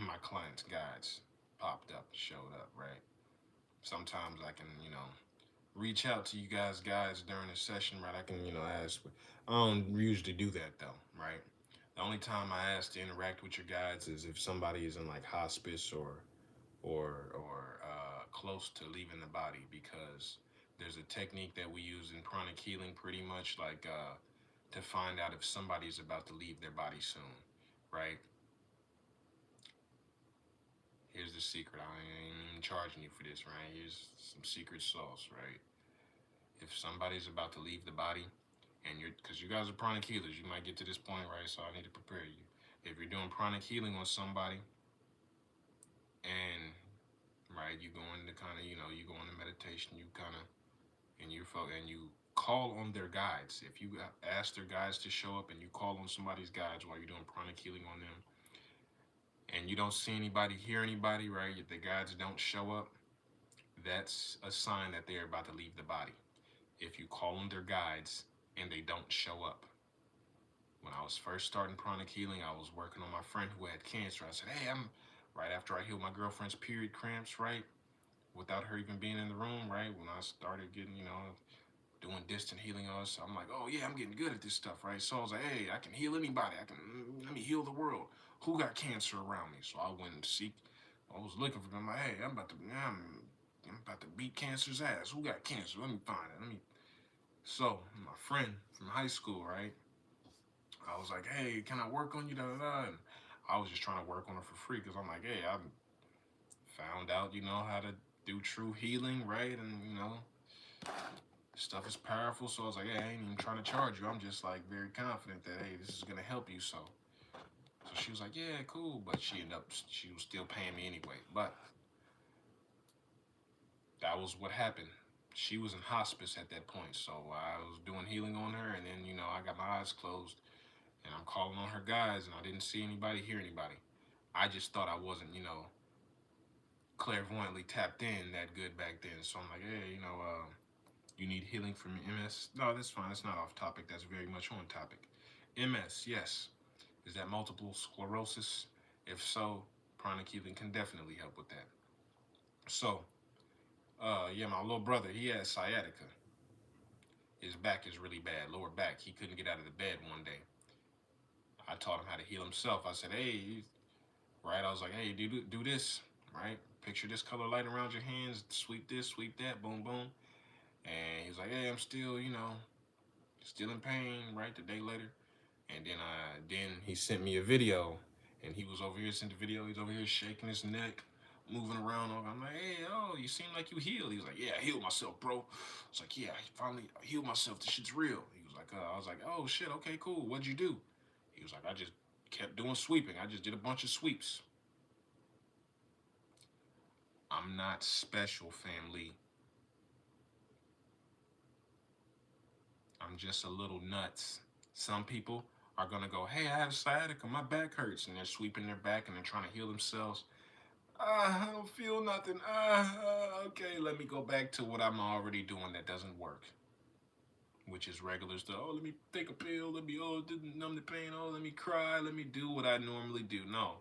My clients' guides popped up, showed up, right? Sometimes I can, reach out to you guys during a session, right? I can, ask. I don't usually do that though, right? The only time I ask to interact with your guides is if somebody is in like hospice or close to leaving the body, because there's a technique that we use in pranic healing, pretty much like to find out if somebody's about to leave their body soon, right? Here's the secret. I ain't even charging you for this, right? Here's some secret sauce, right? If somebody's about to leave the body, and because you guys are pranic healers, you might get to this point, right? So I need to prepare you. If you're doing pranic healing on somebody, and right, you go into kind of, you go into meditation, you kind of, and you call on their guides. If you ask their guides to show up and you call on somebody's guides while you're doing pranic healing on them, and you don't see anybody, hear anybody, right? If the guides don't show up, that's a sign that they're about to leave the body. If you call on their guides and they don't show up. When I was first starting pranic healing, I was working on my friend who had cancer. I said, hey, right after I healed my girlfriend's period cramps, right, without her even being in the room, right, when I started getting, doing distant healing on us, I'm like, oh yeah, I'm getting good at this stuff, right? So I was like, hey, I can heal anybody. Let me heal the world. Who got cancer around me? So I went and seek. I was looking for them. Like, hey, I'm about to beat cancer's ass. Who got cancer? Let me find it. Let me. So my friend from high school, right? I was like, hey, can I work on you? Da da da. And I was just trying to work on her for free because I'm like, hey, I found out, how to do true healing, right? And stuff is powerful. So I was like, hey, I ain't even trying to charge you. I'm just like very confident that, hey, this is gonna help you. So she was like, yeah, cool. But she was still paying me anyway. But that was what happened. She was in hospice at that point. So I was doing healing on her, and then I got my eyes closed, and I'm calling on her guys, and I didn't see anybody, hear anybody. I just thought I wasn't, clairvoyantly tapped in that good back then. So I'm like, hey, you need healing from MS? No, that's fine. That's not off topic. That's very much on topic. MS, yes. Is that multiple sclerosis? If so, pranic healing can definitely help with that. So, yeah, my little brother, he has sciatica. His back is really bad, lower back. He couldn't get out of the bed one day. I taught him how to heal himself. I said, hey, right? I was like, hey, do this, right? Picture this color light around your hands. Sweep this, sweep that, boom, boom. And he's like, hey, I'm still, still in pain, right? The day later. And then he sent me a video, and he was over here, sent the video. He's over here shaking his neck, moving around. I'm like, hey, oh, you seem like you healed. He was like, yeah, I healed myself, bro. I was like, yeah, I finally healed myself. This shit's real. He was like, I was like, oh shit, okay, cool. What'd you do? He was like, I just kept doing sweeping. I just did a bunch of sweeps. I'm not special, family. I'm just a little nuts. Some people are gonna go, hey, I have sciatica, my back hurts, and they're sweeping their back and they're trying to heal themselves. I don't feel nothing. Okay, let me go back to what I'm already doing that doesn't work, which is regular stuff. Oh, let me take a pill. Let me, numb the pain. Oh, let me cry. Let me do what I normally do. No.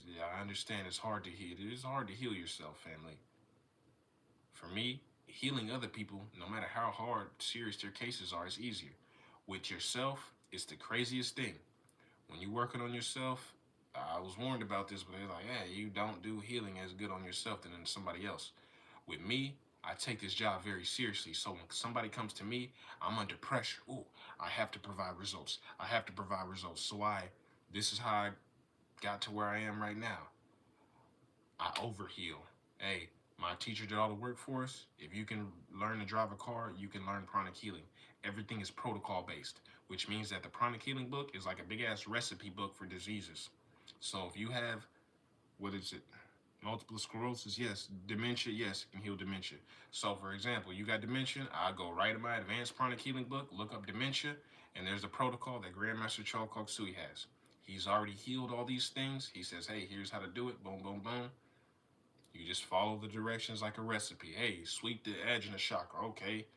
Yeah, I understand it's hard to heal. It is hard to heal yourself, family. For me, healing other people, no matter how hard, serious their cases are, is easier. With yourself, it's the craziest thing. When you're working on yourself, I was warned about this, but they're like, hey, you don't do healing as good on yourself than somebody else. With me, I take this job very seriously. So when somebody comes to me, I'm under pressure. Ooh, I have to provide results. I have to provide results. This is how I got to where I am right now. I overheal. Hey, my teacher did all the work for us. If you can learn to drive a car, you can learn pranic healing. Everything is protocol based, which means that the pranic healing book is like a big ass recipe book for diseases. So if you have, what is it? Multiple sclerosis, yes. Dementia, yes, it can heal dementia. So for example, you got dementia, I go right in my advanced pranic healing book, look up dementia, and there's a protocol that Grandmaster Chant has. He's already healed all these things. He says, hey, here's how to do it. Boom, boom, boom. You just follow the directions like a recipe. Hey, sweep the ajna chakra. Okay.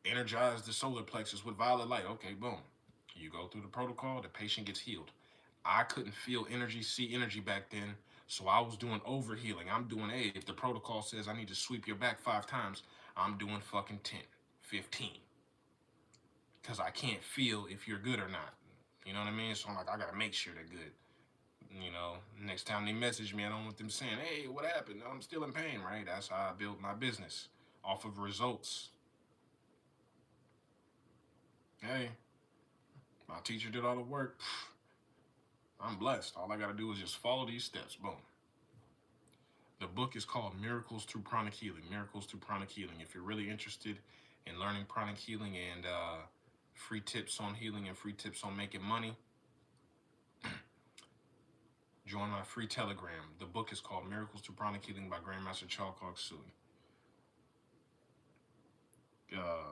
Energize the solar plexus with violet light. Okay, boom. You go through the protocol, the patient gets healed. I couldn't feel energy, see energy back then, so I was doing overhealing. I'm doing, hey, if the protocol says I need to sweep your back 5 times, I'm doing fucking 10, 15. Because I can't feel if you're good or not. You know what I mean? So I'm like, I gotta make sure they're good. Next time they message me, I don't want them saying, hey, what happened? I'm still in pain, right? That's how I built my business, off of results. Hey, my teacher did all the work. I'm blessed. All I gotta do is just follow these steps. Boom. The book is called Miracles Through Pranic Healing. Miracles Through Pranic Healing. If you're really interested in learning pranic healing and free tips on healing and free tips on making money, join my free Telegram. The book is called Miracles Through Pranic Healing by Grandmaster Chant.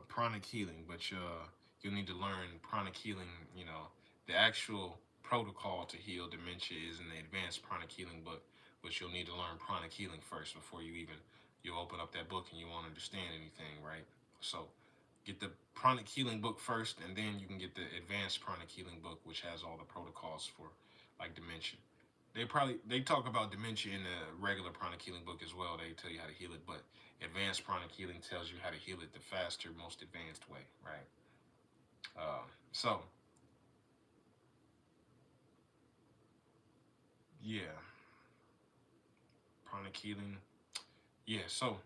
Pranic healing, but you'll need to learn pranic healing. The actual protocol to heal dementia is in the advanced pranic healing book, but you'll need to learn pranic healing first before you open up that book and you won't understand anything, right? So get the pranic healing book first, and then you can get the advanced pranic healing book, which has all the protocols for like dementia. They talk about dementia in the regular pranic healing book as well. They tell you how to heal it, but advanced pranic healing tells you how to heal it the faster, most advanced way, right? So yeah, pranic healing. Yeah, so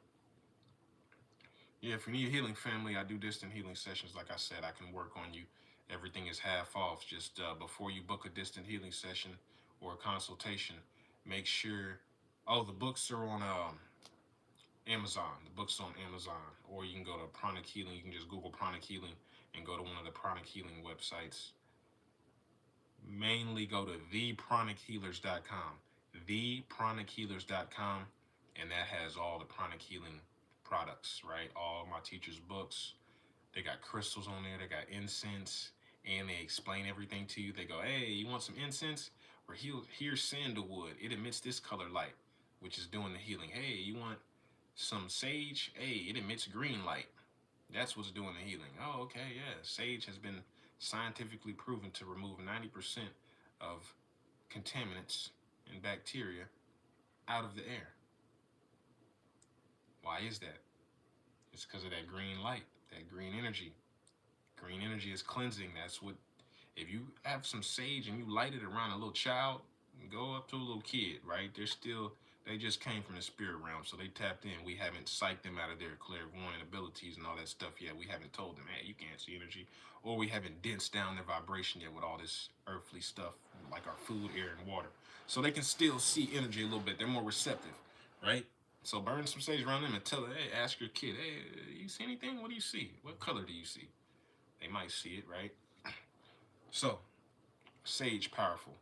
yeah, if you need healing, family, I do distant healing sessions. Like I said, I can work on you. Everything is half off. Just before you book a distant healing session or a consultation, make sure. Oh, the books are on Amazon. The book's on Amazon, or you can go to Pranic Healing. You can just Google Pranic Healing and go to one of the Pranic Healing websites. Mainly go to thepranichealers.com, thepranichealers.com, and that has all the pranic healing products, right? All my teachers' books. They got crystals on there. They got incense, and they explain everything to you. They go, hey, you want some incense? Or here's sandalwood. It emits this color light, which is doing the healing. Hey, you want some sage? Hey, it emits green light. That's what's doing the healing. Oh, okay, yeah. Sage has been scientifically proven to remove 90% of contaminants and bacteria out of the air. Why is that? It's because of that green light, that green energy. Green energy is cleansing. That's what, if you have some sage and you light it around a little child, go up to a little kid, right? They just came from the spirit realm, so they tapped in. We haven't psyched them out of their clairvoyant abilities and all that stuff yet. We haven't told them, hey, you can't see energy. Or we haven't densed down their vibration yet with all this earthly stuff, like our food, air, and water. So they can still see energy a little bit. They're more receptive, right? So burn some sage around them and tell her, hey, ask your kid, hey, you see anything? What do you see? What color do you see? They might see it, right? So, sage, powerful.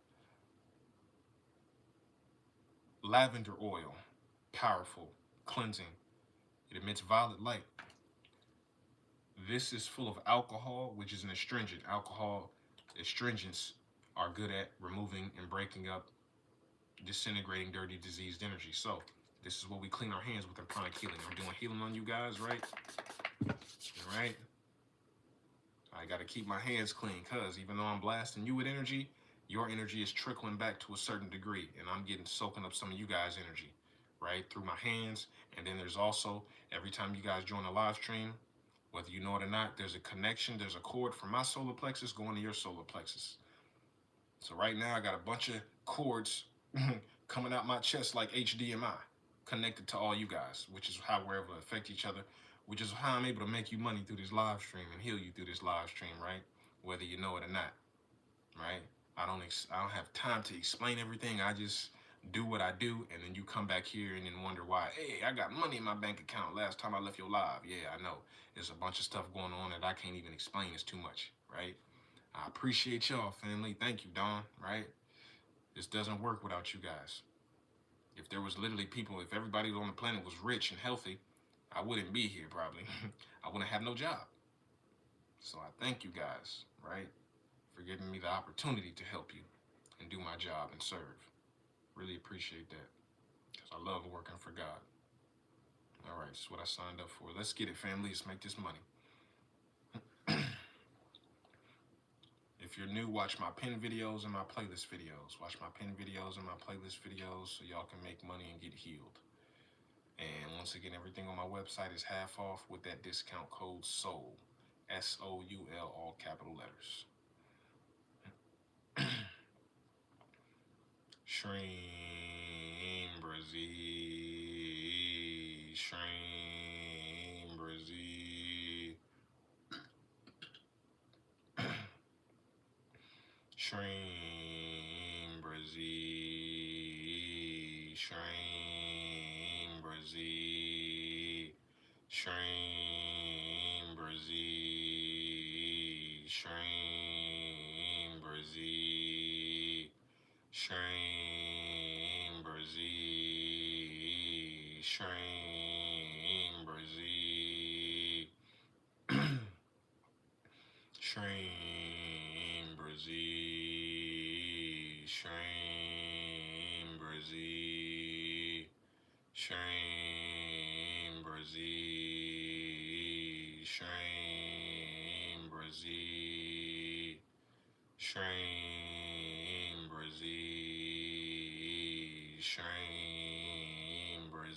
Lavender oil, powerful, cleansing. It emits violet light. This is full of alcohol, which is an astringent. Alcohol astringents are good at removing and breaking up, disintegrating dirty, diseased energy. So, this is what we clean our hands with in pranic healing. I'm doing healing on you guys, right? All right? I got to keep my hands clean because even though I'm blasting you with energy, your energy is trickling back to a certain degree, and I'm soaking up some of you guys' energy, right, through my hands. And then there's also, every time you guys join a live stream, whether you know it or not, there's a connection, there's a cord from my solar plexus going to your solar plexus. So right now I got a bunch of cords coming out my chest like HDMI, connected to all you guys, which is how we're able to affect each other, which is how I'm able to make you money through this live stream and heal you through this live stream, right? Whether you know it or not, right? I don't have time to explain everything. I just do what I do, and then you come back here and then wonder why. Hey, I got money in my bank account last time I left your live. Yeah, I know. There's a bunch of stuff going on that I can't even explain. It's too much, right? I appreciate y'all, family. Thank you, Dawn, right? This doesn't work without you guys. If there was literally people, if everybody on the planet was rich and healthy, I wouldn't be here probably. I wouldn't have no job. So I thank you guys, right, for giving me the opportunity to help you and do my job and serve. Really appreciate that because I love working for God. All right, this is what I signed up for. Let's get it, family. Let's make this money. If you're new, watch my pin videos and my playlist videos. Watch my pin videos and my playlist videos so y'all can make money and get healed. And once again, everything on my website is half off with that discount code SOUL. SOUL, all capital letters. SHREEM, BRZEE, SHREEM, BRZEE, SHREEM, BRZEE, SHREEM, BRZEE, SHREEM, BRZEE, SHREEM, BRZEE, SHREEM, BRZEE, SHREEM, BRZEE, SHREEM, BRZEE, SHREEM, BRZEE, SHREEM, BRZEE, SHREEM, BRZEE, SHREEM, BRZEE.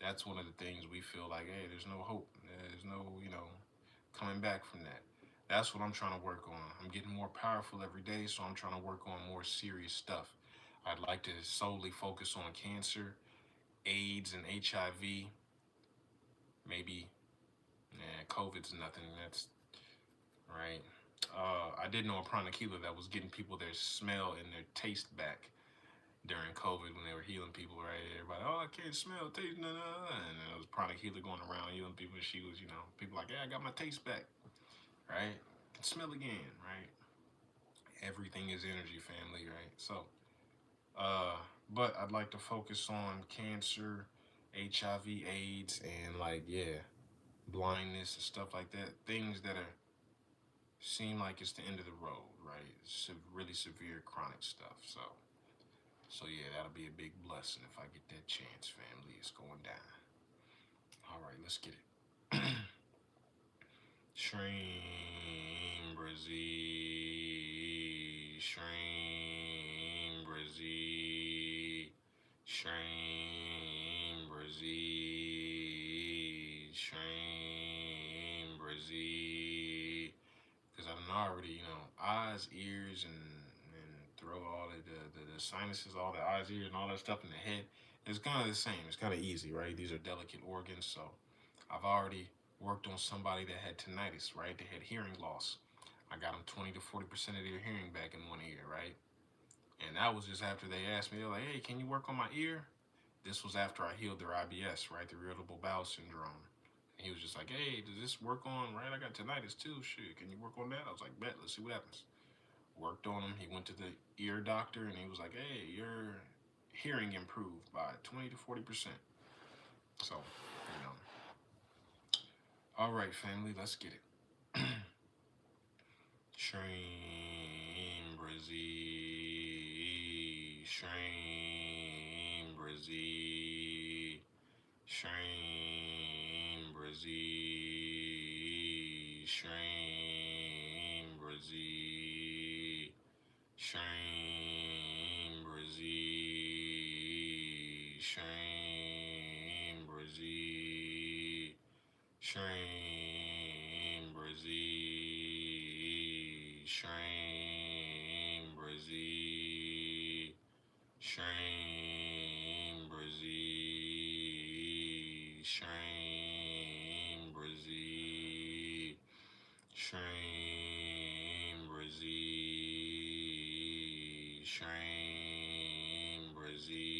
That's one of the things we feel like, hey, there's no hope. There's no, coming back from that. That's what I'm trying to work on. I'm getting more powerful every day, so I'm trying to work on more serious stuff. I'd like to solely focus on cancer, AIDS, and HIV. Maybe, COVID's nothing. That's right. I did know a prana healer that was getting people their smell and their taste back during COVID when they were healing people, right? Everybody, oh, I can't smell, taste, no, no, no. And there was a prana healer going around healing people. And she was, people like, yeah, I got my taste back, right? Can smell again, right? Everything is energy, family, right? So, uh, but I'd like to focus on cancer, HIV, AIDS, and like, yeah, blindness and stuff like that. Things that are seem like it's the end of the road, right? Really severe chronic stuff. So yeah, that'll be a big blessing if I get that chance, family. It's going down. All right, let's get it. SHREEM, BRZEE, SHREEM, BRZEE, SHREEM, BRZEE, SHREEM, BRZEE. Because I done already, eyes, ears, and throat, all the sinuses, all the eyes, ears, and all that stuff in the head. It's kind of the same. It's kind of easy, right? These are delicate organs, so I've already worked on somebody that had tinnitus, right? They had hearing loss. I got them 20 to 40% of their hearing back in one ear, right? And that was just after they asked me, they're like, hey, can you work on my ear? This was after I healed their IBS, right? The irritable bowel syndrome. And he was just like, hey, does this work on, right? I got tinnitus too. Shit, can you work on that? I was like, bet, let's see what happens. Worked on him. He went to the ear doctor and he was like, hey, your hearing improved by 20 to 40%. So, you know. All right, family, let's get it. SHREEM, BRZEE, SHREEM, BRZEE, SHREEM, BRZEE, SHREEM, BRZEE, SHREEM, BRZEE, SHREEM, BRZEE, SHREEM, BRZEE, SHREEM, BRZEE, SHREEM, BRZEE, SHREEM, BRZEE, SHREEM, BRZEE, SHREEM, BRZEE.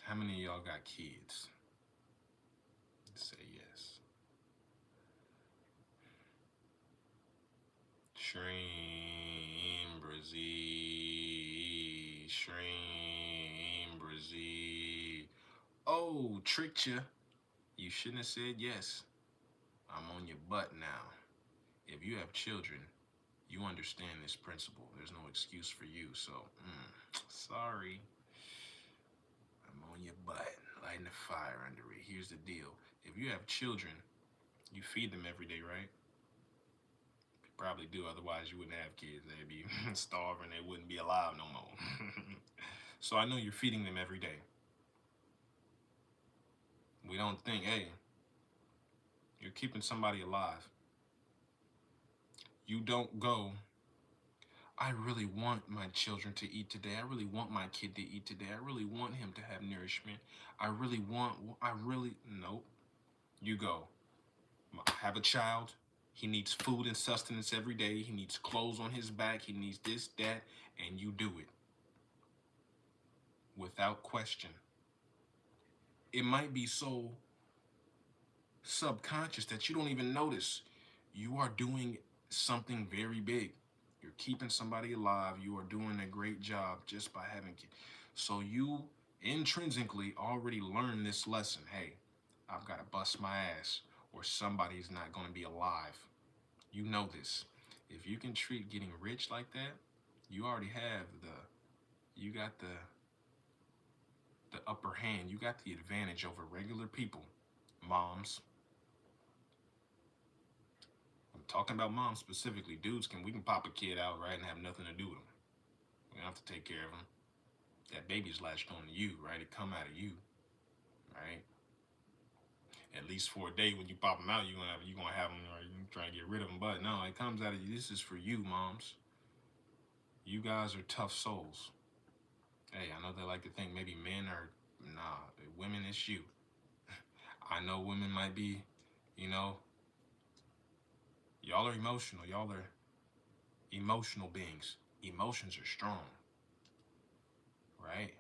How many of y'all got kids? Say yes. SHREEM, BRZEE, SHREEM, BRZEE. Oh, tricked you. You shouldn't have said yes. I'm on your butt now. If you have children, you understand this principle. There's no excuse for you. So, sorry. I'm on your butt, lighting the fire under it. Here's the deal. If you have children, you feed them every day, right? You probably do. Otherwise, you wouldn't have kids. They'd be starving. They wouldn't be alive no more. So I know you're feeding them every day. We don't think, hey, you're keeping somebody alive. You don't go, I really want my children to eat today. I really want my kid to eat today. I really want him to have nourishment. Nope. You go. I have a child. He needs food and sustenance every day. He needs clothes on his back. He needs this, that, and you do it without question. It might be so subconscious that you don't even notice. You are doing something very big. You're keeping somebody alive. You are doing a great job just by having kids. So you intrinsically already learned this lesson. Hey, I've got to bust my ass or somebody's not going to be alive. You know this. If you can treat getting rich like that, you already have you got the upper hand. You got the advantage over regular people, moms. I'm talking about moms specifically. Dudes we can pop a kid out, right, and have nothing to do with them. We don't have to take care of them. That baby's latched on to you, right? It come out of you, right? At least for a day when you pop them out, you gonna have them, or you try to get rid of them. But no, it comes out of you. This is for you, moms. You guys are tough souls. Hey, I know they like to think maybe men are nah. Women, it's you. I know women might be, you know, y'all are emotional. Y'all are emotional beings. Emotions are strong, right?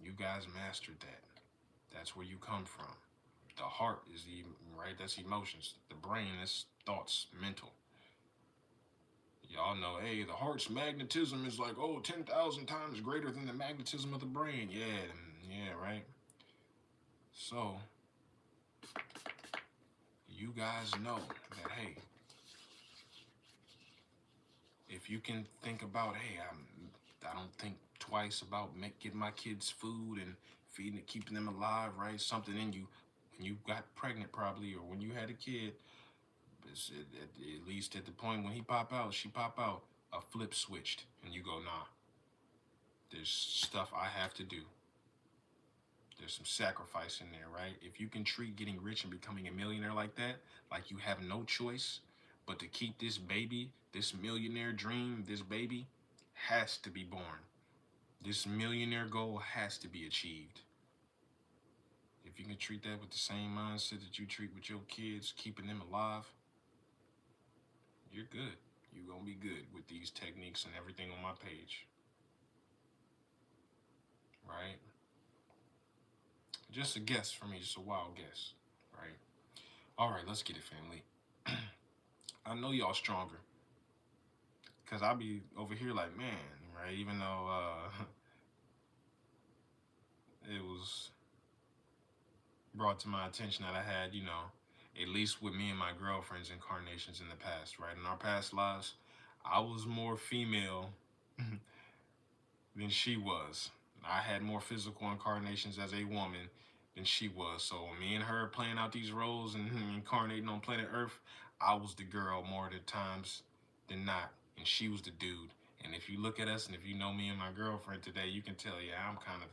You guys mastered that. That's where you come from. The heart is right. That's emotions. The brain is thoughts, mental. Y'all know, hey, the heart's magnetism is like 10,000 times greater than the magnetism of the brain. Yeah, right. So you guys know that, hey, if you can think about, hey, I don't think twice about getting my kids food and feeding it, keeping them alive, right? Something in you when you got pregnant probably, or when you had a kid, at least at the point when she pop out, a flip switched, and you go, nah, there's stuff I have to do. There's some sacrifice in there, right? If you can treat getting rich and becoming a millionaire like that, like you have no choice but to keep this baby, this millionaire dream, this baby has to be born. This millionaire goal has to be achieved. If you can treat that with the same mindset that you treat with your kids, keeping them alive, you're good. You're going to be good with these techniques and everything on my page. Right? Just a guess for me, just a wild guess. Right? All right, let's get it, family. I know y'all stronger. Because I'll be over here like, man, right? Even though it was brought to my attention that I had, at least with me and my girlfriend's incarnations in the past, right? In our past lives, I was more female than she was. I had more physical incarnations as a woman than she was. So me and her playing out these roles and incarnating on planet Earth, I was the girl more of the times than not, and she was the dude. And if you look at us, and if you know me and my girlfriend today, you can tell, yeah, I'm kind of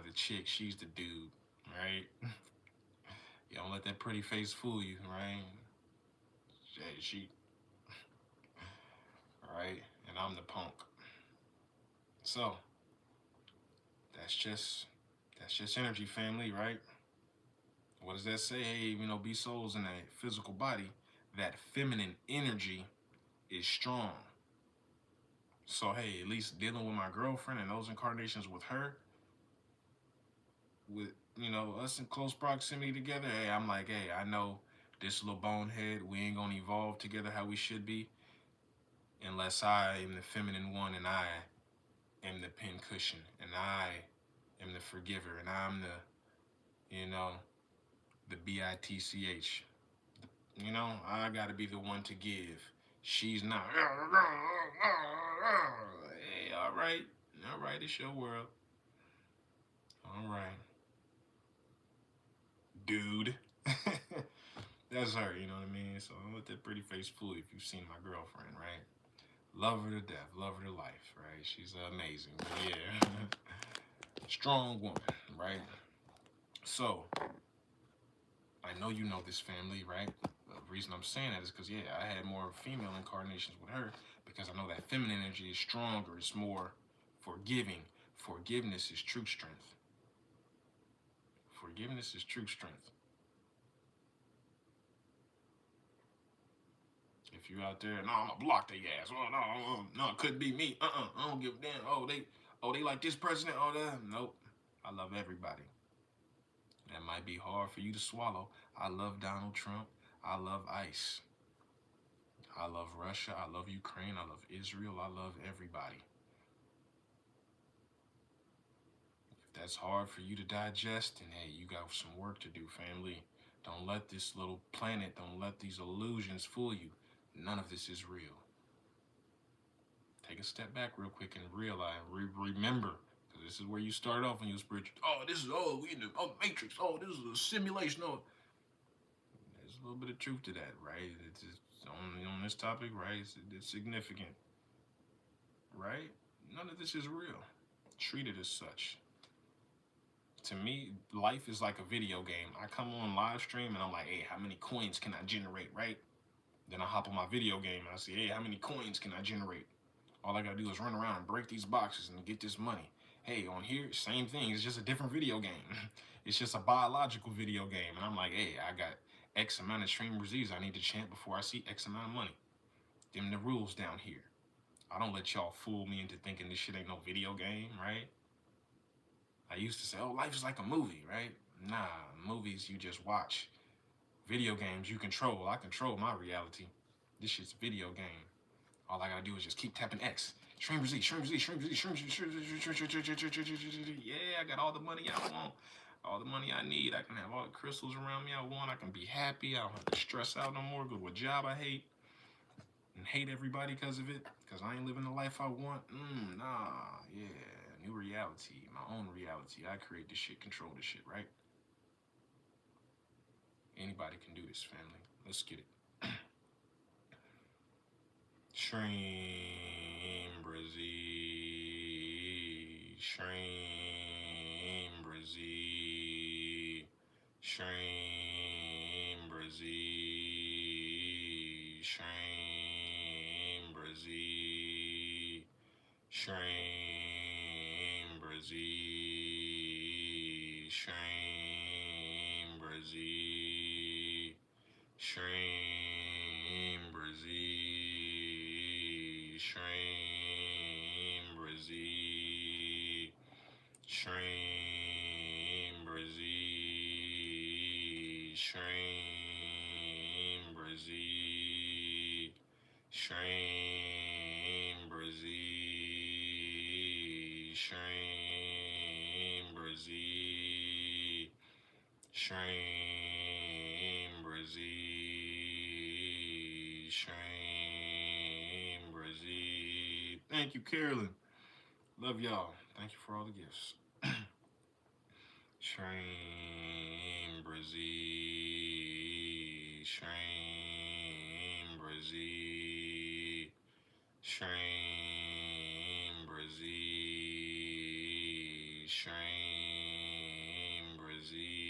the chick. She's the dude, right? You don't let that pretty face fool you, right? She, right? And I'm the punk. So that's just energy, family, right? What does that say? Hey, be souls in a physical body. That feminine energy is strong. So hey, at least dealing with my girlfriend and those incarnations with her, with us in close proximity together. Hey, I'm like, hey, I know this little bonehead. We ain't gonna evolve together how we should be, unless I am the feminine one and I am the pincushion and I am the forgiver and I'm the bitch. I gotta be the one to give. She's not. Hey, all right, it's your world. All right, dude. That's her, you know what I mean? So don't let that pretty face fool you if you've seen my girlfriend, right? Love her to death, love her to life, right? She's amazing. But yeah, strong woman, right? So I know you know this family, right? The reason I'm saying that is because, yeah, I had more female incarnations with her because I know that feminine energy is stronger. It's more forgiving. Forgiveness is true strength. Forgiveness is true strength. If you out there, no, I'm gonna block their ass. Oh no, it couldn't be me. I don't give a damn. They like this president. Oh, that. Nope. I love everybody. That might be hard for you to swallow. I love Donald Trump. I love ICE. I love Russia. I love Ukraine. I love Israel. I love everybody. If that's hard for you to digest, then hey, you got some work to do, family. Don't let this little planet, don't let these illusions fool you. None of this is real. Take a step back real quick and realize, remember, because this is where you start off when you're spiritual. Oh, this is, we in the matrix. Oh, this is a simulation. Oh, there's a little bit of truth to that, right? It's on this topic, right? It's significant, right? None of this is real. Treat it as such. To me, life is like a video game. I come on live stream and I'm like, hey, how many coins can I generate, right? Then I hop on my video game and I say, hey, how many coins can I generate? All I gotta do is run around and break these boxes and get this money. Hey, on here, same thing. It's just a different video game. It's just a biological video game. And I'm like, hey, I got X amount of SHREEM BRZEEs I need to chant before I see X amount of money. Them the rules down here. I don't let y'all fool me into thinking this shit ain't no video game, right? I used to say, oh, life is like a movie, right? Nah, movies you just watch. Video games you control. I control my reality. This shit's a video game. All I gotta do is just keep tapping X. SHREEM BRZEE, SHREEM BRZEE, SHREEM BRZEE, SHREEM BRZEE. Yeah, I got all the money I want. All the money I need. I can have all the crystals around me I want. I can be happy. I don't have to stress out no more. Go to a job I hate. And hate everybody because of it. Because I ain't living the life I want. Nah, yeah. New reality. My own reality. I create this shit, control this shit, right? Anybody can do this, family. Let's get it. SHREEM BRZEE, SHREEM BRZEE, SHREEM BRZEE, SHREEM BRZEE, SHREEM BRZEE, SHREEM BRZEE, SHREEM BRZEE, SHREEM BRZEE, SHREEM BRZEE, SHREEM BRZEE, SHREEM BRZEE, SHREEM BRZEE, SHREEM BRZEE, SHREEM BRZEE. Thank you, Carolyn. Love y'all. Thank you for all the gifts. SHREEM BRZEE, SHREEM BRZEE, SHREEM BRZEE, SHREEM BRZEE.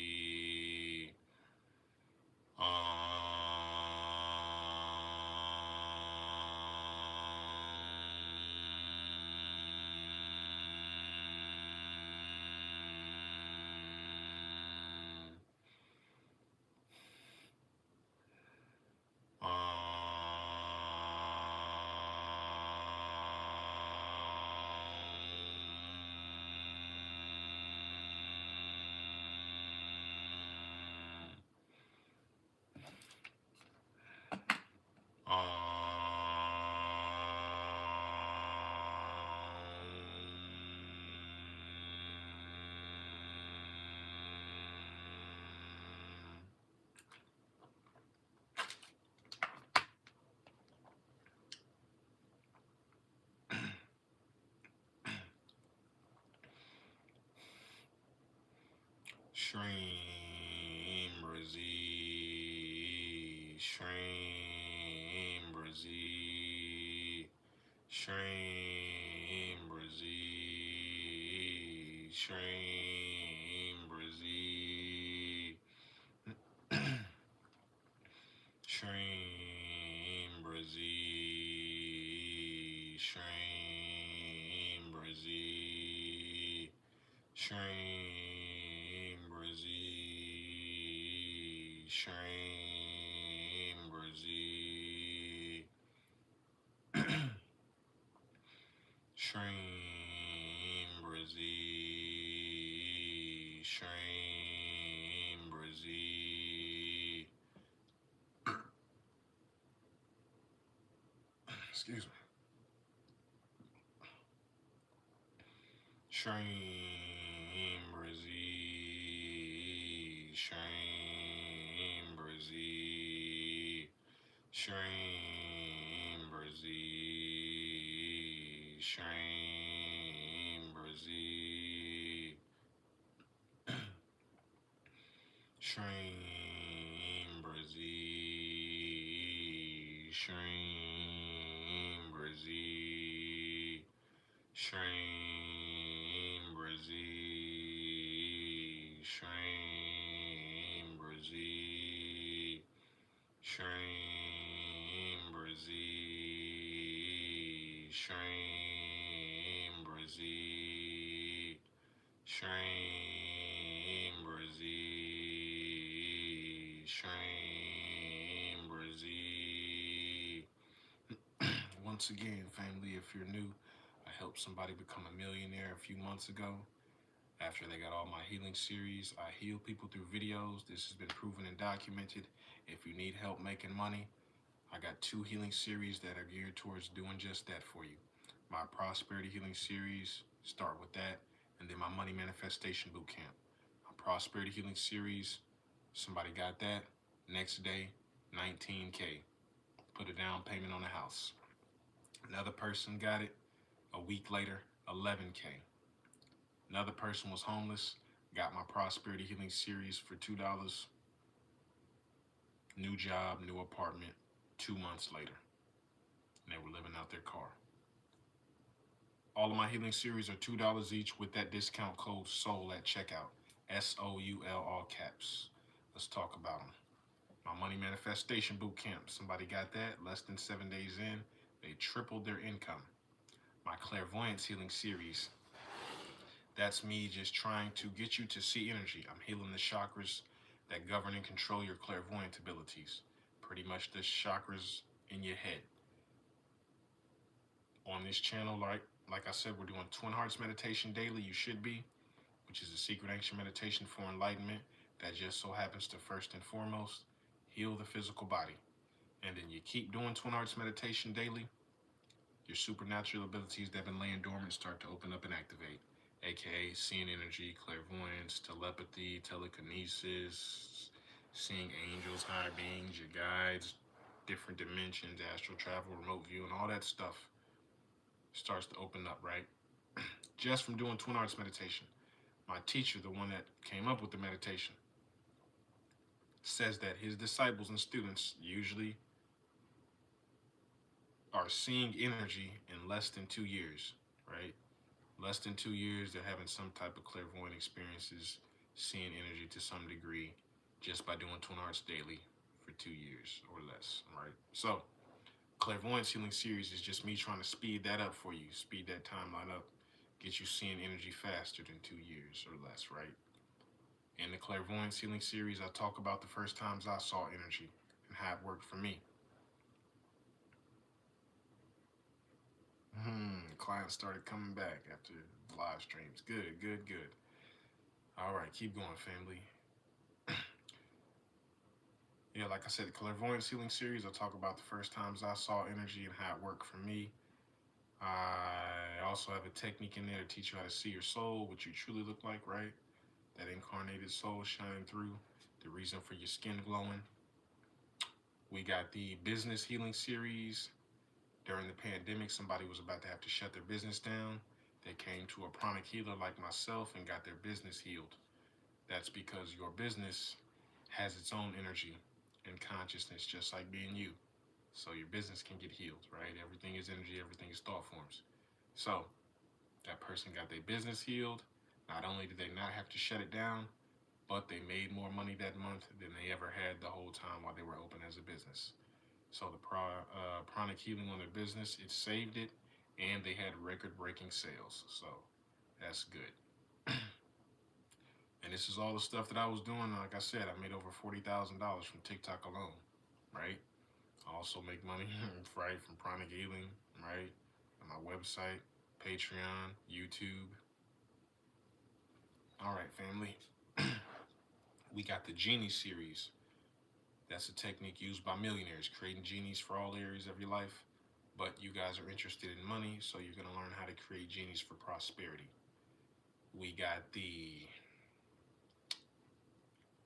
SHREEM BRZEE, SHREEM BRZEE, SHREEM BRZEE, SHREEM BRZEE, SHREEM SHREEM, BRZEE, SHREEM, BRZEE, SHREEM, BRZEE. Excuse me. SHREEM, BRZEE, SHREEM, BRZEE, SHREEM, BRZEE, SHREEM, BRZEE, SHREEM, BRZEE, SHREEM, BRZEE, SHREEM, BRZEE, SHREEM, BRZEE, SHREEM, BRZEE, SHREEM, BRZEE, SHREEM, BRZEE, SHREEM, BRZEE. Once again, family, if you're new, I helped somebody become a millionaire a few months ago. After they got all my healing series, I heal people through videos. This has been proven and documented. If you need help making money, I got 2 healing series that are geared towards doing just that for you. My prosperity healing series, start with that, and then my money manifestation bootcamp. My prosperity healing series, somebody got that, next day, 19K. Put a down payment on the house. Another person got it, a week later, 11K. Another person was homeless, got my prosperity healing series for $2. New job, new apartment, 2 months later. And they were living out their car. All of my healing series are $2 each with that discount code SOUL at checkout. SOUL, all caps. Let's talk about them. My money manifestation bootcamp. Somebody got that. Less than 7 days in, they tripled their income. My clairvoyance healing series. That's me just trying to get you to see energy. I'm healing the chakras that govern and control your clairvoyant abilities. Pretty much the chakras in your head. On this channel, like I said, we're doing Twin Hearts meditation daily. You should be, which is a secret ancient meditation for enlightenment that just so happens to first and foremost heal the physical body. And then you keep doing Twin Hearts meditation daily, your supernatural abilities that have been laying dormant start to open up and activate, aka seeing energy, clairvoyance, telepathy, telekinesis, seeing angels, higher beings, your guides, different dimensions, astral travel, remote view, and all that stuff starts to open up, right? Just from doing Twin Hearts meditation. My teacher, the one that came up with the meditation, says that his disciples and students usually are seeing energy in less than 2 years, right? Less than 2 years, they're having some type of clairvoyant experiences, seeing energy to some degree, just by doing Twin Hearts daily for 2 years or less, right? So, clairvoyance healing series is just me trying to speed that up for you, speed that timeline up, get you seeing energy faster than 2 years or less, right? In the clairvoyance healing series, I talk about the first times I saw energy and how it worked for me. Clients started coming back after the live streams. Good, good, good. All right, keep going, family. Yeah, like I said, the clairvoyance healing series, I talk about the first times I saw energy and how it worked for me. I also have a technique in there to teach you how to see your soul, what you truly look like, right? That incarnated soul shining through, the reason for your skin glowing. We got the business healing series. During the pandemic, somebody was about to have to shut their business down. They came to a pranic healer like myself and got their business healed. That's because your business has its own energy and consciousness, just like being you. So your business can get healed, right? Everything is energy, everything is thought forms. So that person got their business healed. Not only did they not have to shut it down, but they made more money that month than they ever had the whole time while they were open as a business. So the pranic healing on their business, it saved it, and they had record-breaking sales. So that's good. And this is all the stuff that I was doing. Like I said, I made over $40,000 from TikTok alone, right? I also make money, right, from pranic healing, right? On my website, Patreon, YouTube. All right, family. We got the Genie series. That's a technique used by millionaires, creating genies for all areas of your life. But you guys are interested in money, so you're going to learn how to create genies for prosperity. We got the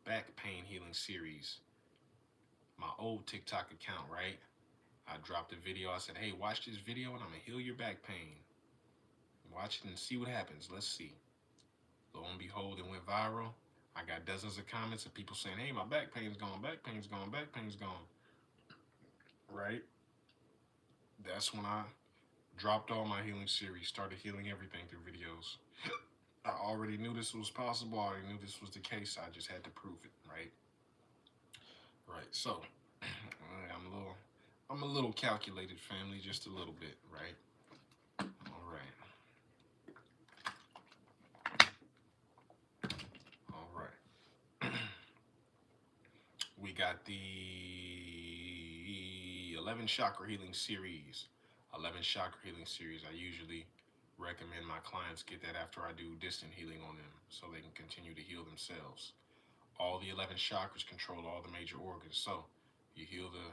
back pain healing series. My old TikTok account, right? I dropped a video. I said, hey, watch this video and I'm going to heal your back pain. Watch it and see what happens. Let's see. Lo and behold, it went viral. I got dozens of comments of people saying, hey, my back pain's gone, back pain's gone, back pain's gone. Right? That's when I dropped all my healing series, started healing everything through videos. I already knew this was possible. I already knew this was the case. I just had to prove it, right? Right. So I'm a little calculated, family, just a little bit, right? All right. All right. We got the 11 chakra healing series. 11 chakra healing series. I usually recommend my clients get that after I do distant healing on them so they can continue to heal themselves. All the 11 chakras control all the major organs. So you heal the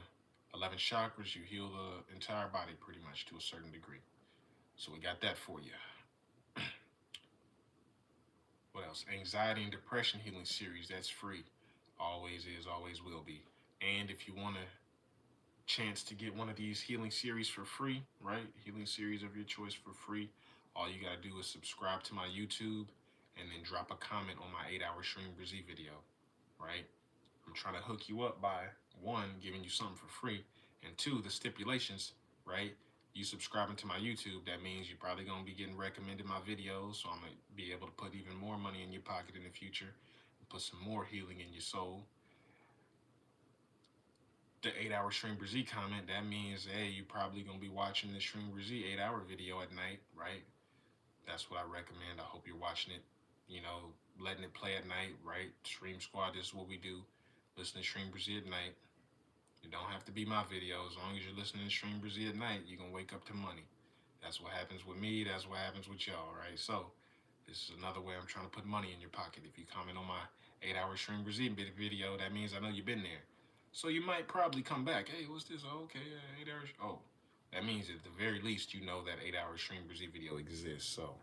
11 chakras, you heal the entire body pretty much to a certain degree. So we got that for you. What else? Anxiety and depression healing series. That's free. Always is, always will be. And if you want a chance to get one of these healing series for free, right? Healing series of your choice for free. All you gotta do is subscribe to my YouTube and then drop a comment on my 8-hour SHREEM BRZEE video, right? I'm trying to hook you up by one, giving you something for free, and two, the stipulations, right? You subscribing to my YouTube, that means you're probably gonna be getting recommended my videos, so I'm gonna be able to put even more money in your pocket in the future, and put some more healing in your soul. The 8-hour SHREEM BRZEE comment, that means, hey, you probably gonna be watching the SHREEM BRZEE 8-hour video at night, right? That's what I recommend. I hope you're watching it, letting it play at night, right? Stream Squad, this is what we do. Listen to SHREEM BRZEE at night. It don't have to be my video. As long as you're listening to SHREEM BRZEE at night, you're gonna wake up to money. That's what happens with me. That's what happens with y'all, right? So this is another way I'm trying to put money in your pocket. If you comment on my 8-hour SHREEM BRZEE video, that means I know you've been there. So you might probably come back. Hey, what's this? Oh, okay, 8 hours. Oh, that means at the very least you know that 8-hour SHREEM BRZEE video exists. So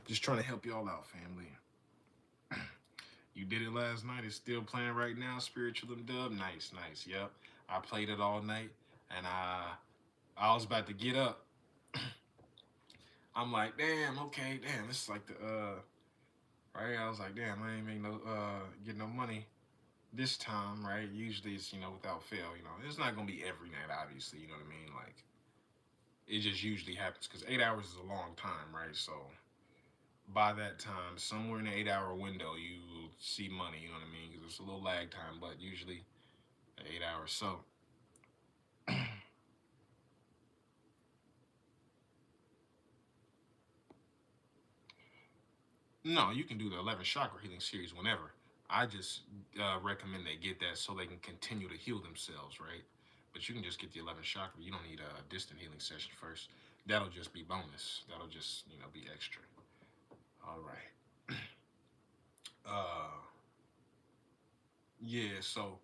just trying to help y'all out, family. You did it last night. It's still playing right now. Spiritual and Dub. Nice, nice. Yep. I played it all night, and I was about to get up. I'm like, damn, okay, damn. This is like the right. I was like, damn, I ain't make no get no money this time, right? Usually it's without fail. It's not gonna be every night, obviously. You know what I mean? Like it just usually happens because 8 hours is a long time, right? So by that time, somewhere in the 8-hour window, you will see money. You know what I mean? Because it's a little lag time, but usually 8 hours. So no, you can do the 11 chakra healing series whenever. I just recommend they get that so they can continue to heal themselves, right? But you can just get the 11 chakra. You don't need a distant healing session first. That'll just be bonus. That'll just be extra. All right. Yeah. So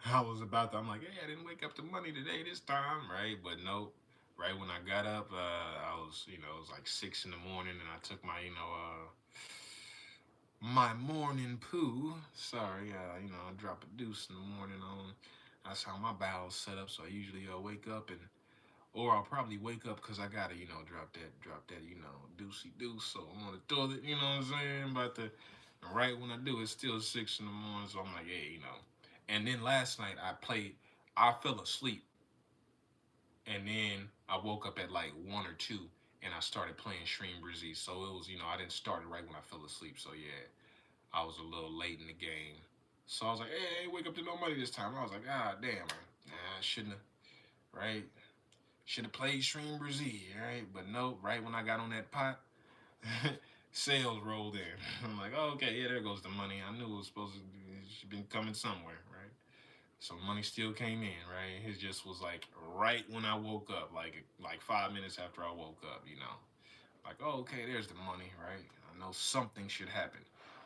I was about to. I'm like, hey, I didn't wake up to money today this time, right? But nope. Right when I got up, I was, it was like 6 in the morning, and I took my, my morning poo. Sorry, I drop a deuce in the morning on. That's how my bowels set up. So I usually wake up or I'll probably wake up because I gotta, drop that, deucey deuce. So I'm on the toilet, you know what I'm saying? And right when I do, it's still 6 in the morning. So I'm like, yeah. And then last night I fell asleep, and then I woke up at like 1 or 2, and I started playing SHREEM BRZEE. So it was, I didn't start it right when I fell asleep. So yeah. I was a little late in the game. So I was like, hey, I ain't wake up to no money this time. I was like, ah, damn, I shouldn't have, right? Should have played SHREEM BRZEE, right? But no, right when I got on that pot, Sales rolled in. I'm like, oh, okay, yeah, there goes the money. I knew it was supposed to be, it should been coming somewhere, right? So money still came in, right? It just was like right when I woke up, like 5 minutes after I woke up, you know. Like, oh, okay, there's the money, right? I know something should happen.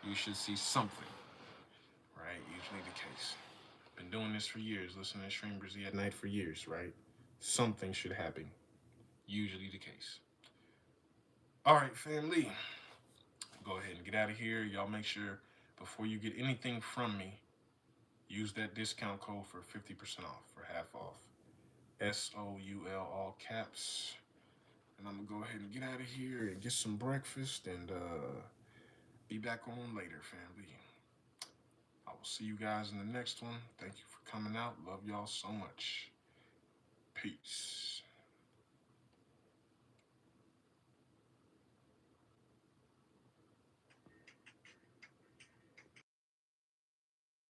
You should see something, right? Usually the case. Been doing this for years, listening to SHREEM BRZEE at night for years, right? Something should happen. Usually the case. All right, family. Go ahead and get out of here. Y'all make sure before you get anything from me, use that discount code for 50% off, for half off. SOUL, all caps. And I'm gonna go ahead and get out of here and get some breakfast and be back on later, family. I will see you guys in the next one. Thank you for coming out. Love y'all so much. Peace.